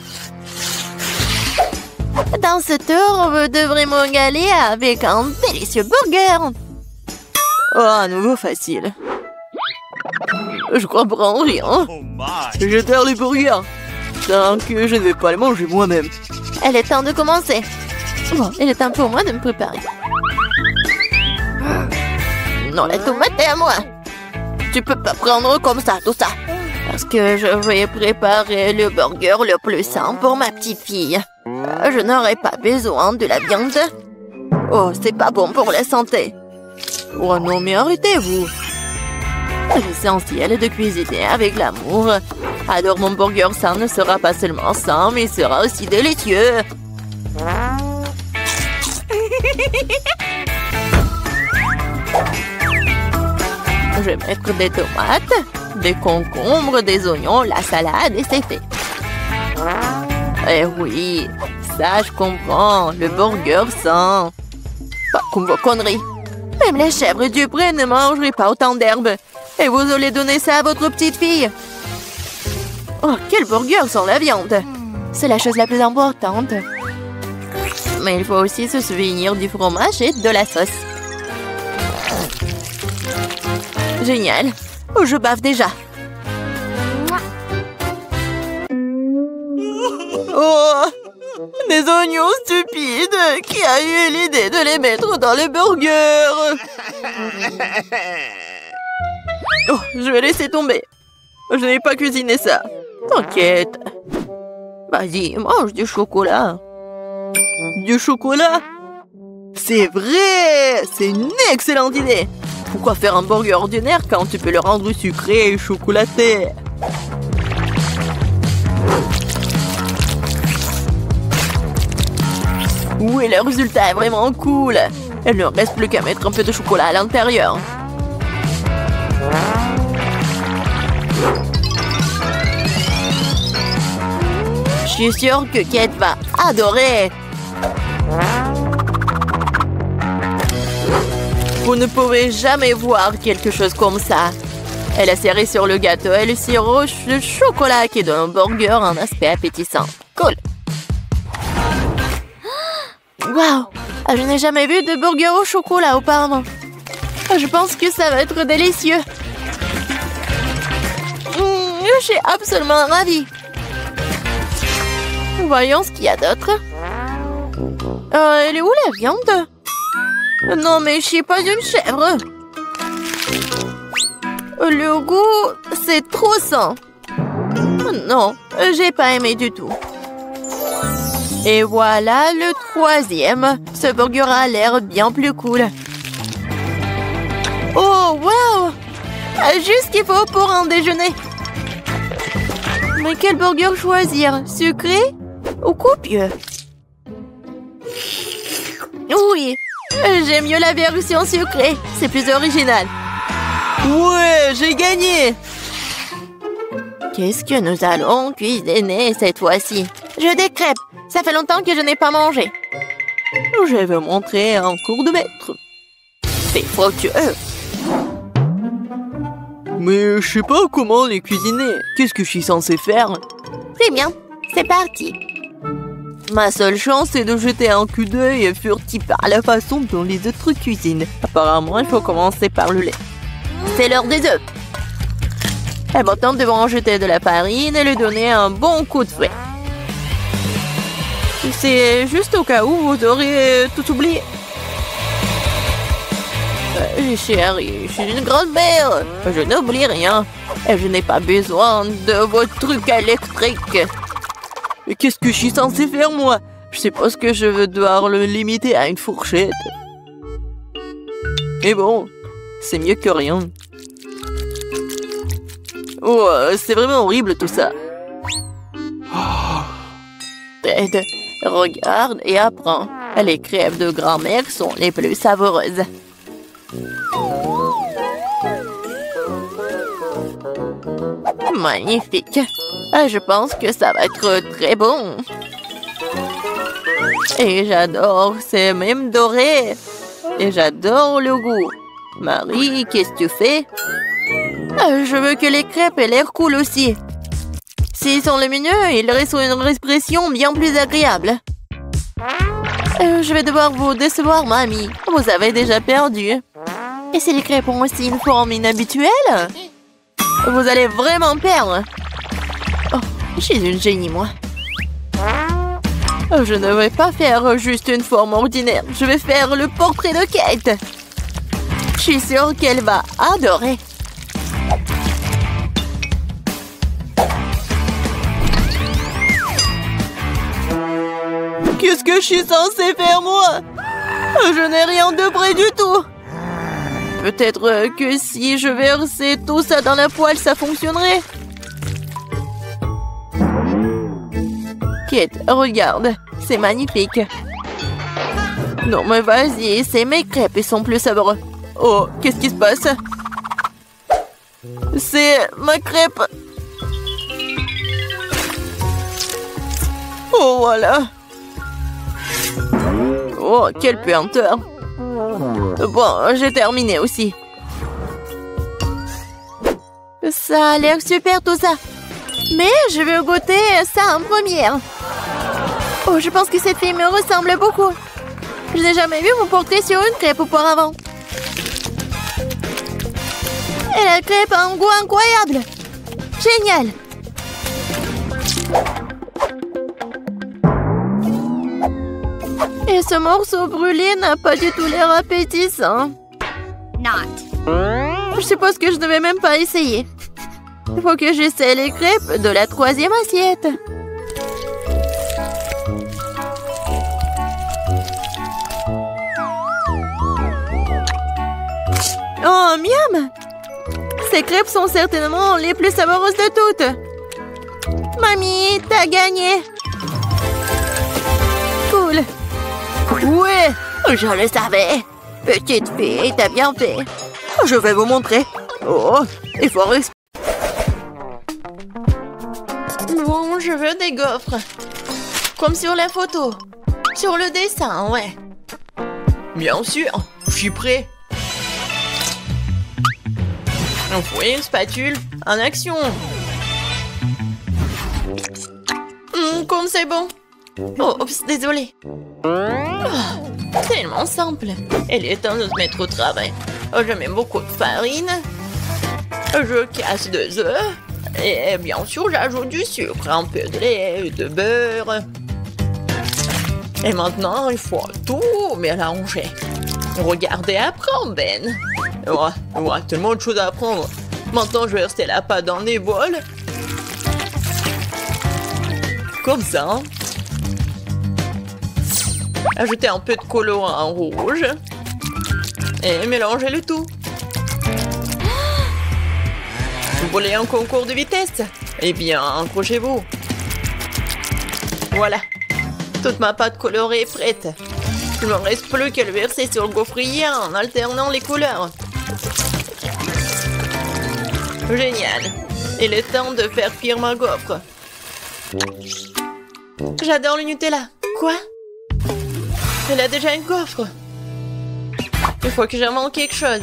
Dans ce tour, vous devrez me régaler avec un délicieux burger. Oh, à nouveau facile. Je comprends rien. Je perds les burgers. Tant que je ne vais pas les manger moi-même. Elle est temps de commencer. Bon, il est temps pour moi de me préparer. Non, la tomate est à moi. Tu peux pas prendre comme ça, tout ça. Parce que je vais préparer le burger le plus sain pour ma petite fille. Je n'aurai pas besoin de la viande. Oh, c'est pas bon pour la santé. Oh non, mais arrêtez-vous. L'essentiel est de cuisiner avec l'amour. Alors mon burger sain ne sera pas seulement sain, mais sera aussi délicieux. Je vais mettre des tomates, des concombres, des oignons, la salade et c'est fait. Eh oui, ça je comprends, le burger sain. Pas comme vos conneries. Même les chèvres du pré ne mangeraient pas autant d'herbes. Et vous allez donner ça à votre petite fille. Oh, quel burger sans la viande. C'est la chose la plus importante. Mais il faut aussi se souvenir du fromage et de la sauce. Génial. Oh, je bave déjà. Oh, des oignons stupides. Qui a eu l'idée de les mettre dans les burgers? Oh, je vais laisser tomber. Je n'ai pas cuisiné ça. T'inquiète. Vas-y, mange du chocolat. Du chocolat? C'est vrai! C'est une excellente idée! Pourquoi faire un burger ordinaire quand tu peux le rendre sucré et chocolaté? Oui, le résultat est vraiment cool! Il ne reste plus qu'à mettre un peu de chocolat à l'intérieur. Je suis sûre que Kate va adorer! Vous ne pouvez jamais voir quelque chose comme ça. Elle a serré sur le gâteau et le sirop de chocolat qui donne au burger un aspect appétissant. Cool! Waouh! Je n'ai jamais vu de burger au chocolat auparavant. Je pense que ça va être délicieux. Je suis absolument ravie. Voyons ce qu'il y a d'autre. Elle est où la viande? Non, mais je suis pas une chèvre. Le goût, c'est trop sain. Non, j'ai pas aimé du tout. Et voilà le troisième. Ce burger a l'air bien plus cool. Oh, wow! Juste ce qu'il faut pour un déjeuner. Mais quel burger choisir? Sucré ou copieux? Oui, j'aime mieux la version sucrée. C'est plus original. Ouais, j'ai gagné! Qu'est-ce que nous allons cuisiner cette fois-ci? Je des crêpes. Ça fait longtemps que je n'ai pas mangé. Je vais montrer un cours de maître. C'est fructueux. Mais je sais pas comment les cuisiner. Qu'est-ce que je suis censée faire? Très bien, c'est parti. Ma seule chance est de jeter un coup d'œil furtif à la façon dont les autres cuisinent. Apparemment, il faut commencer par le lait. C'est l'heure des œufs. Et maintenant, nous devons en jeter de la farine et lui donner un bon coup de fouet. C'est juste au cas où vous aurez tout oublié. Chérie, je suis une grand-mère. Je n'oublie rien. Et je n'ai pas besoin de vos trucs électriques. Mais qu'est-ce que je suis censée faire, moi? Je suppose que je vais devoir le limiter à une fourchette. Mais bon, c'est mieux que rien. Oh, c'est vraiment horrible tout ça. Ted, regarde et apprends. Les crêpes de grand-mère sont les plus savoureuses. Magnifique. Je pense que ça va être très bon. Et j'adore, c'est même doré. Et j'adore le goût. Marie, qu'est-ce que tu fais? Je veux que les crêpes aient l'air cool aussi. S'ils sont lumineux, ils restent une expression bien plus agréable. Je vais devoir vous décevoir, mamie. Vous avez déjà perdu. Et si les crêpes ont aussi une forme inhabituelle? Vous allez vraiment perdre. Oh, je suis une génie, moi. Je ne vais pas faire juste une forme ordinaire. Je vais faire le portrait de Kate. Je suis sûre qu'elle va adorer. Qu'est-ce que je suis censée faire, moi? Je n'ai rien de près du tout. Peut-être que si je versais tout ça dans la poêle, ça fonctionnerait. Kate, regarde. C'est magnifique. Non, mais vas-y, c'est mes crêpes, ils sont plus savoureux. Oh, qu'est-ce qui se passe? C'est ma crêpe. Oh, voilà. Oh, quelle puanteur. Bon, j'ai terminé aussi. Ça a l'air super tout ça. Mais je vais goûter ça en première. Oh, je pense que cette fille me ressemble beaucoup. Je n'ai jamais vu mon portrait sur une crêpe auparavant. Et la crêpe a un goût incroyable. Génial. Et ce morceau brûlé n'a pas du tout l'air appétissant. Je suppose que je ne vais même pas essayer. Il faut que j'essaie les crêpes de la 3e assiette. Oh, miam! Ces crêpes sont certainement les plus savoureuses de toutes. Mamie, t'as gagné. Cool. Ouais, je le savais. Petite fille, t'as bien fait. Je vais vous montrer. Oh, il faut respirer. Bon, je veux des gaufres. Comme sur la photo. Sur le dessin, ouais. Bien sûr, je suis prêt. Un fouet, une spatule, en action. Comme c'est bon. Oh, oups, désolé. Oh, tellement simple. Il est temps de se mettre au travail. Oh, je mets beaucoup de farine. Je casse 2 œufs. Et bien sûr, j'ajoute du sucre, un peu de lait, de beurre. Et maintenant, il faut tout mélanger. Regardez, apprends, Ben. Ouais, tellement de choses à apprendre. Maintenant, je vais verser la pâte dans des bols. Comme ça. Ajoutez un peu de colorant rouge. Et mélangez le tout. Vous voulez un concours de vitesse? Eh bien, accrochez-vous. Voilà. Toute ma pâte colorée est prête. Il ne me reste plus qu'à le verser sur le gaufrier en alternant les couleurs. Génial. Il est temps de faire cuire ma gaufre. J'adore le Nutella. Quoi? Elle a déjà une gaufre. Il faut que j'invente quelque chose.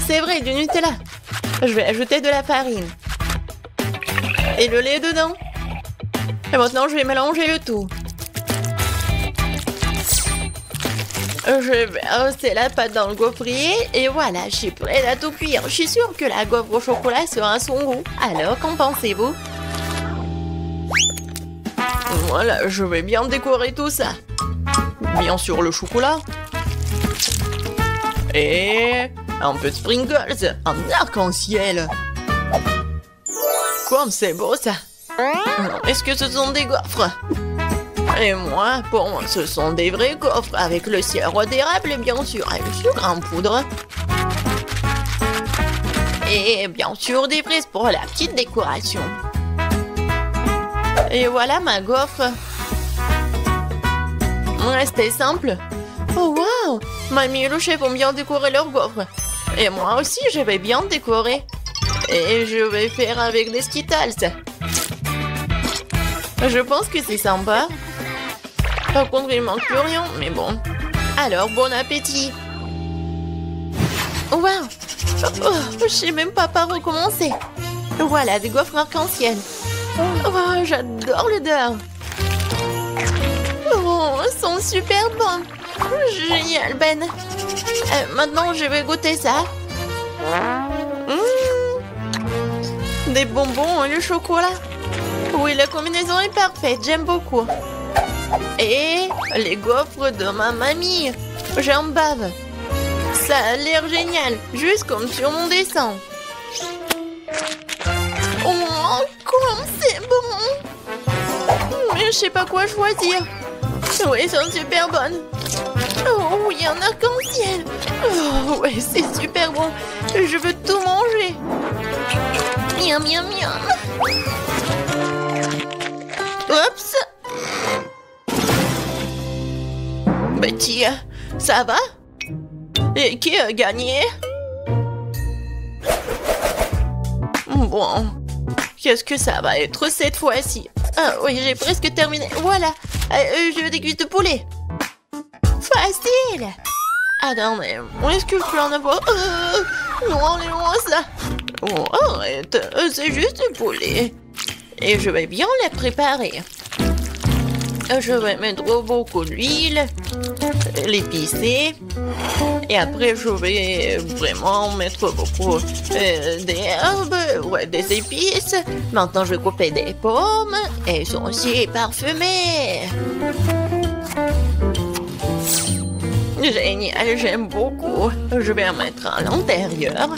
C'est vrai, du Nutella. Je vais ajouter de la farine. Et le lait dedans. Et maintenant, je vais mélanger le tout. Je vais verser la pâte dans le gaufrier. Et voilà, je suis prête à tout cuire. Je suis sûre que la gaufre au chocolat sera à son goût. Alors, qu'en pensez-vous? Voilà, je vais bien décorer tout ça. Bien sûr, le chocolat. Et un peu de sprinkles, un arc-en-ciel. Comme c'est beau ça. Est-ce que ce sont des gaufres? Et moi, pour moi, ce sont des vrais gaufres avec le sirop d'érable, bien sûr, et le sucre en poudre. Et bien sûr, des fraises pour la petite décoration. Et voilà ma gaufre. C'était simple. Oh wow! Mamie et le chef ont bien décoré leur gaufre. Et moi aussi, je vais bien décorer. Et je vais faire avec des Skittles. Je pense que c'est sympa. Par contre, il manque plus rien, mais bon. Alors, bon appétit. Wow! Oh, je sais même pas par où commencer. Voilà, des gaufres arc-en-ciel. Oh, j'adore l'odeur. Oh, Oh, elles sont super bonnes. Génial, Ben. Maintenant, je vais goûter ça. Des bonbons et le chocolat. Oui, la combinaison est parfaite. J'aime beaucoup. Et les gaufres de ma mamie. J'en bave. Ça a l'air génial. Juste comme sur mon dessin. Oh, comme c'est bon. Mais je sais pas quoi choisir. Oui, elles sont super bonnes. Oh, oui, un arc-en-ciel. Oh, ouais, c'est super bon. Je veux tout manger. Miam, miam, miam. Oups. Betty, ça va? Et qui a gagné? Bon, qu'est-ce que ça va être cette fois-ci? Ah oui, j'ai presque terminé. Voilà, je veux des cuisses de poulet. Facile. Attends, mais est-ce que je peux en avoir? Non, enlève-moi ça. Oh, arrête, c'est juste du poulet. Et je vais bien les préparer. Je vais mettre beaucoup d'huile, l'épicer. Et après, je vais vraiment mettre beaucoup d'herbes, ouais, des épices. Maintenant, je vais couper des pommes. Elles sont aussi parfumées. Génial, j'aime beaucoup. Je vais en mettre à l'intérieur.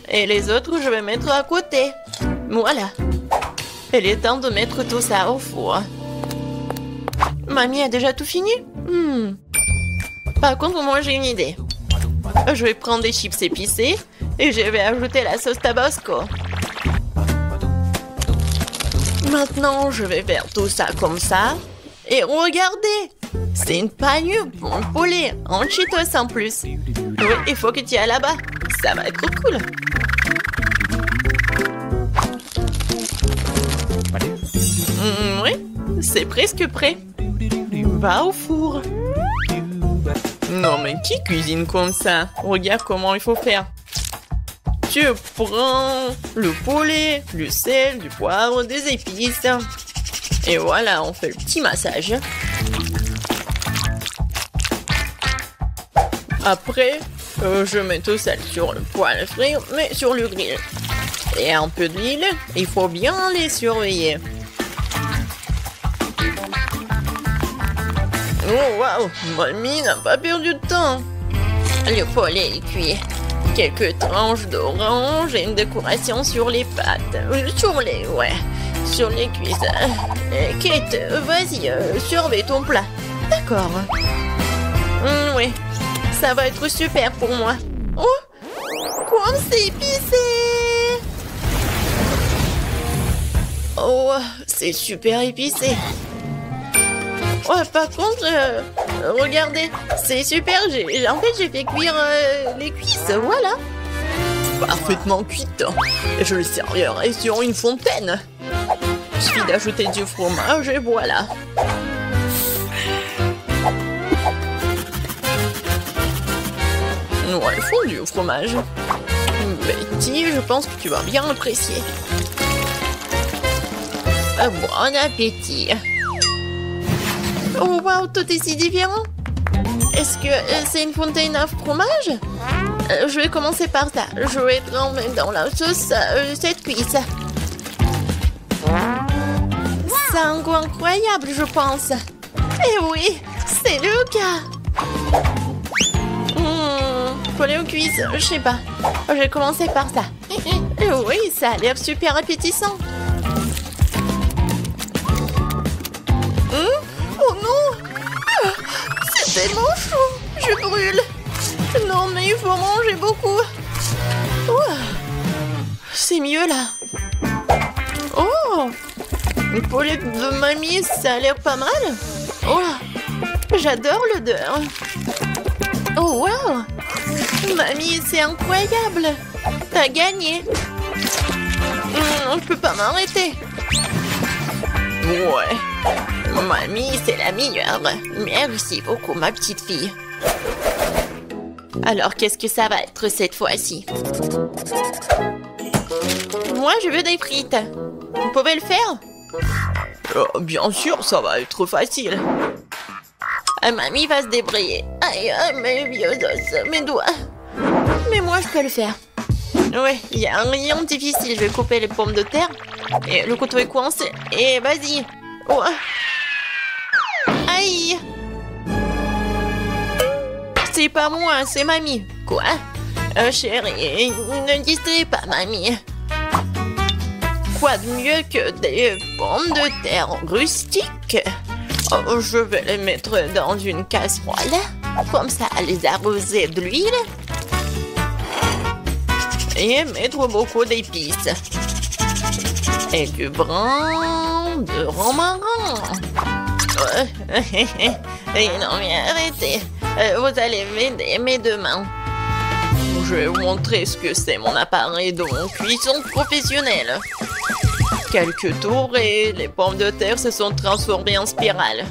Et les autres, je vais mettre à côté. Voilà. Il est temps de mettre tout ça au four. Mamie a déjà tout fini? Par contre, moi j'ai une idée. Je vais prendre des chips épicés et je vais ajouter la sauce Tabasco. Maintenant, je vais faire tout ça comme ça. Et regardez! C'est une panure pour poulet en Cheetos en plus. Oui, il faut que tu ailles là-bas. Ça va être cool. Oui, c'est presque prêt. Va au four. Non, mais qui cuisine comme ça? Regarde comment il faut faire. Tu prends le poulet, du sel, du poivre, des épices. Et voilà, on fait le petit massage. Après, je mets tout ça sur le poêle à frire, mais sur le grill. Et un peu d'huile, il faut bien les surveiller. Oh waouh, mamie n'a pas perdu de temps. Le poulet est cuit. Quelques tranches d'orange et une décoration sur les pâtes. Sur les cuisses. Kate, vas-y, surveille ton plat. D'accord. Oui, ça va être super pour moi. Oh, comme c'est épicé. Oh, c'est super épicé. Ouais, par contre, regardez, c'est super. En fait, j'ai fait cuire les cuisses, voilà. Parfaitement cuite. Et je le servirai sur une fontaine. Il suffit d'ajouter du fromage et voilà. Ouais, il faut du fromage. Betty, je pense que tu vas bien apprécier. Bon appétit. Oh wow, tout est si différent. Est-ce que c'est une fontaine à fromage? Je vais commencer par ça. Je vais tremper dans la sauce cette cuisse. C'est un goût incroyable, je pense. Eh oui, c'est le cas. Poulet aux cuisses, je sais pas. Je vais commencer par ça. Oui, ça a l'air super appétissant. Oh non! C'est tellement chaud! Je brûle! Non, mais il faut manger beaucoup! C'est mieux là! Oh! Le poulet de mamie, ça a l'air pas mal! Oh! J'adore l'odeur! Oh wow! Mamie, c'est incroyable! T'as gagné! Je peux pas m'arrêter! Ouais! Mamie, c'est la meilleure. Merci beaucoup, ma petite fille. Alors, qu'est-ce que ça va être cette fois-ci? Moi, je veux des frites. Vous pouvez le faire? Bien sûr, ça va être facile. Mamie va se débrouiller. Aïe, mes vieux os, mes doigts. Mais moi, je peux le faire. Ouais, il n'y a rien de difficile. Je vais couper les pommes de terre. Et le couteau est coincé. Et vas-y. Oh. Aïe. C'est pas moi, c'est mamie. Quoi? Chérie, ne distrais pas, mamie. Quoi de mieux que des pommes de terre rustiques? Oh, je vais les mettre dans une casserole. Comme ça, les arroser d'huile. Et mettre beaucoup d'épices. Et du brin de romarin. Non mais arrêtez. Vous allez m'aider mes deux mains. Je vais vous montrer ce que c'est mon appareil de cuisson professionnelle. Quelques tours et les pommes de terre se sont transformées en spirale.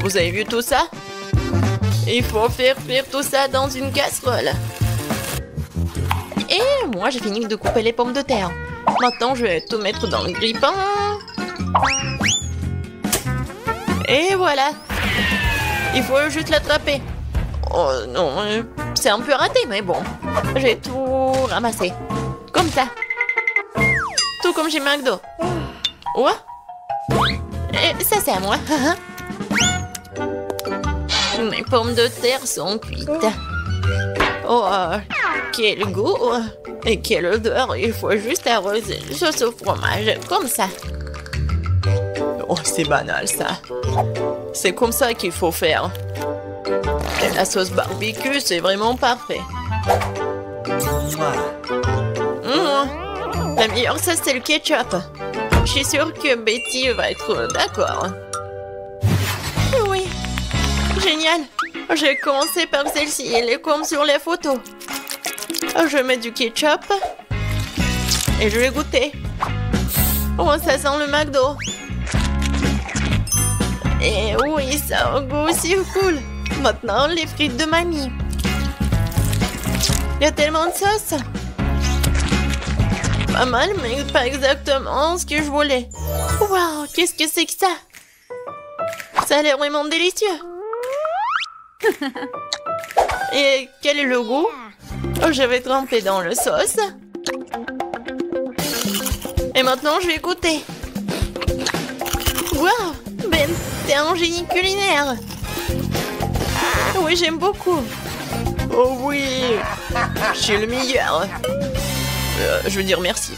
Vous avez vu tout ça? Il faut faire cuire tout ça dans une casserole. Et moi, j'ai fini de couper les pommes de terre. Maintenant, je vais tout mettre dans le grille-pain. Et voilà. Il faut juste l'attraper. Oh non, c'est un peu raté, mais bon. J'ai tout ramassé. Comme ça. Tout comme chez McDo. Ouais. Et ça, c'est à moi. Mes pommes de terre sont cuites. Oh, quel goût et quelle odeur. Il faut juste arroser sauce au fromage, comme ça. Oh, c'est banal, ça. C'est comme ça qu'il faut faire. Et la sauce barbecue, c'est vraiment parfait. La meilleure sauce, c'est le ketchup. Je suis sûre que Betty va être d'accord. Oui. Génial. J'ai commencé par celle-ci, elle est comme sur les photos. Je mets du ketchup. Et je vais goûter. Oh, ça sent le McDo. Et oui, ça a un goût aussi cool. Maintenant, les frites de mamie. Il y a tellement de sauce. Pas mal, mais pas exactement ce que je voulais. Waouh, qu'est-ce que c'est que ça? Ça a l'air vraiment délicieux. Et quel est le goût? Oh, je vais tremper dans le sauce. Et maintenant, je vais goûter. Waouh, Ben, t'es un génie culinaire. Oui, j'aime beaucoup. Oh oui, je suis le meilleur. Je veux dire merci.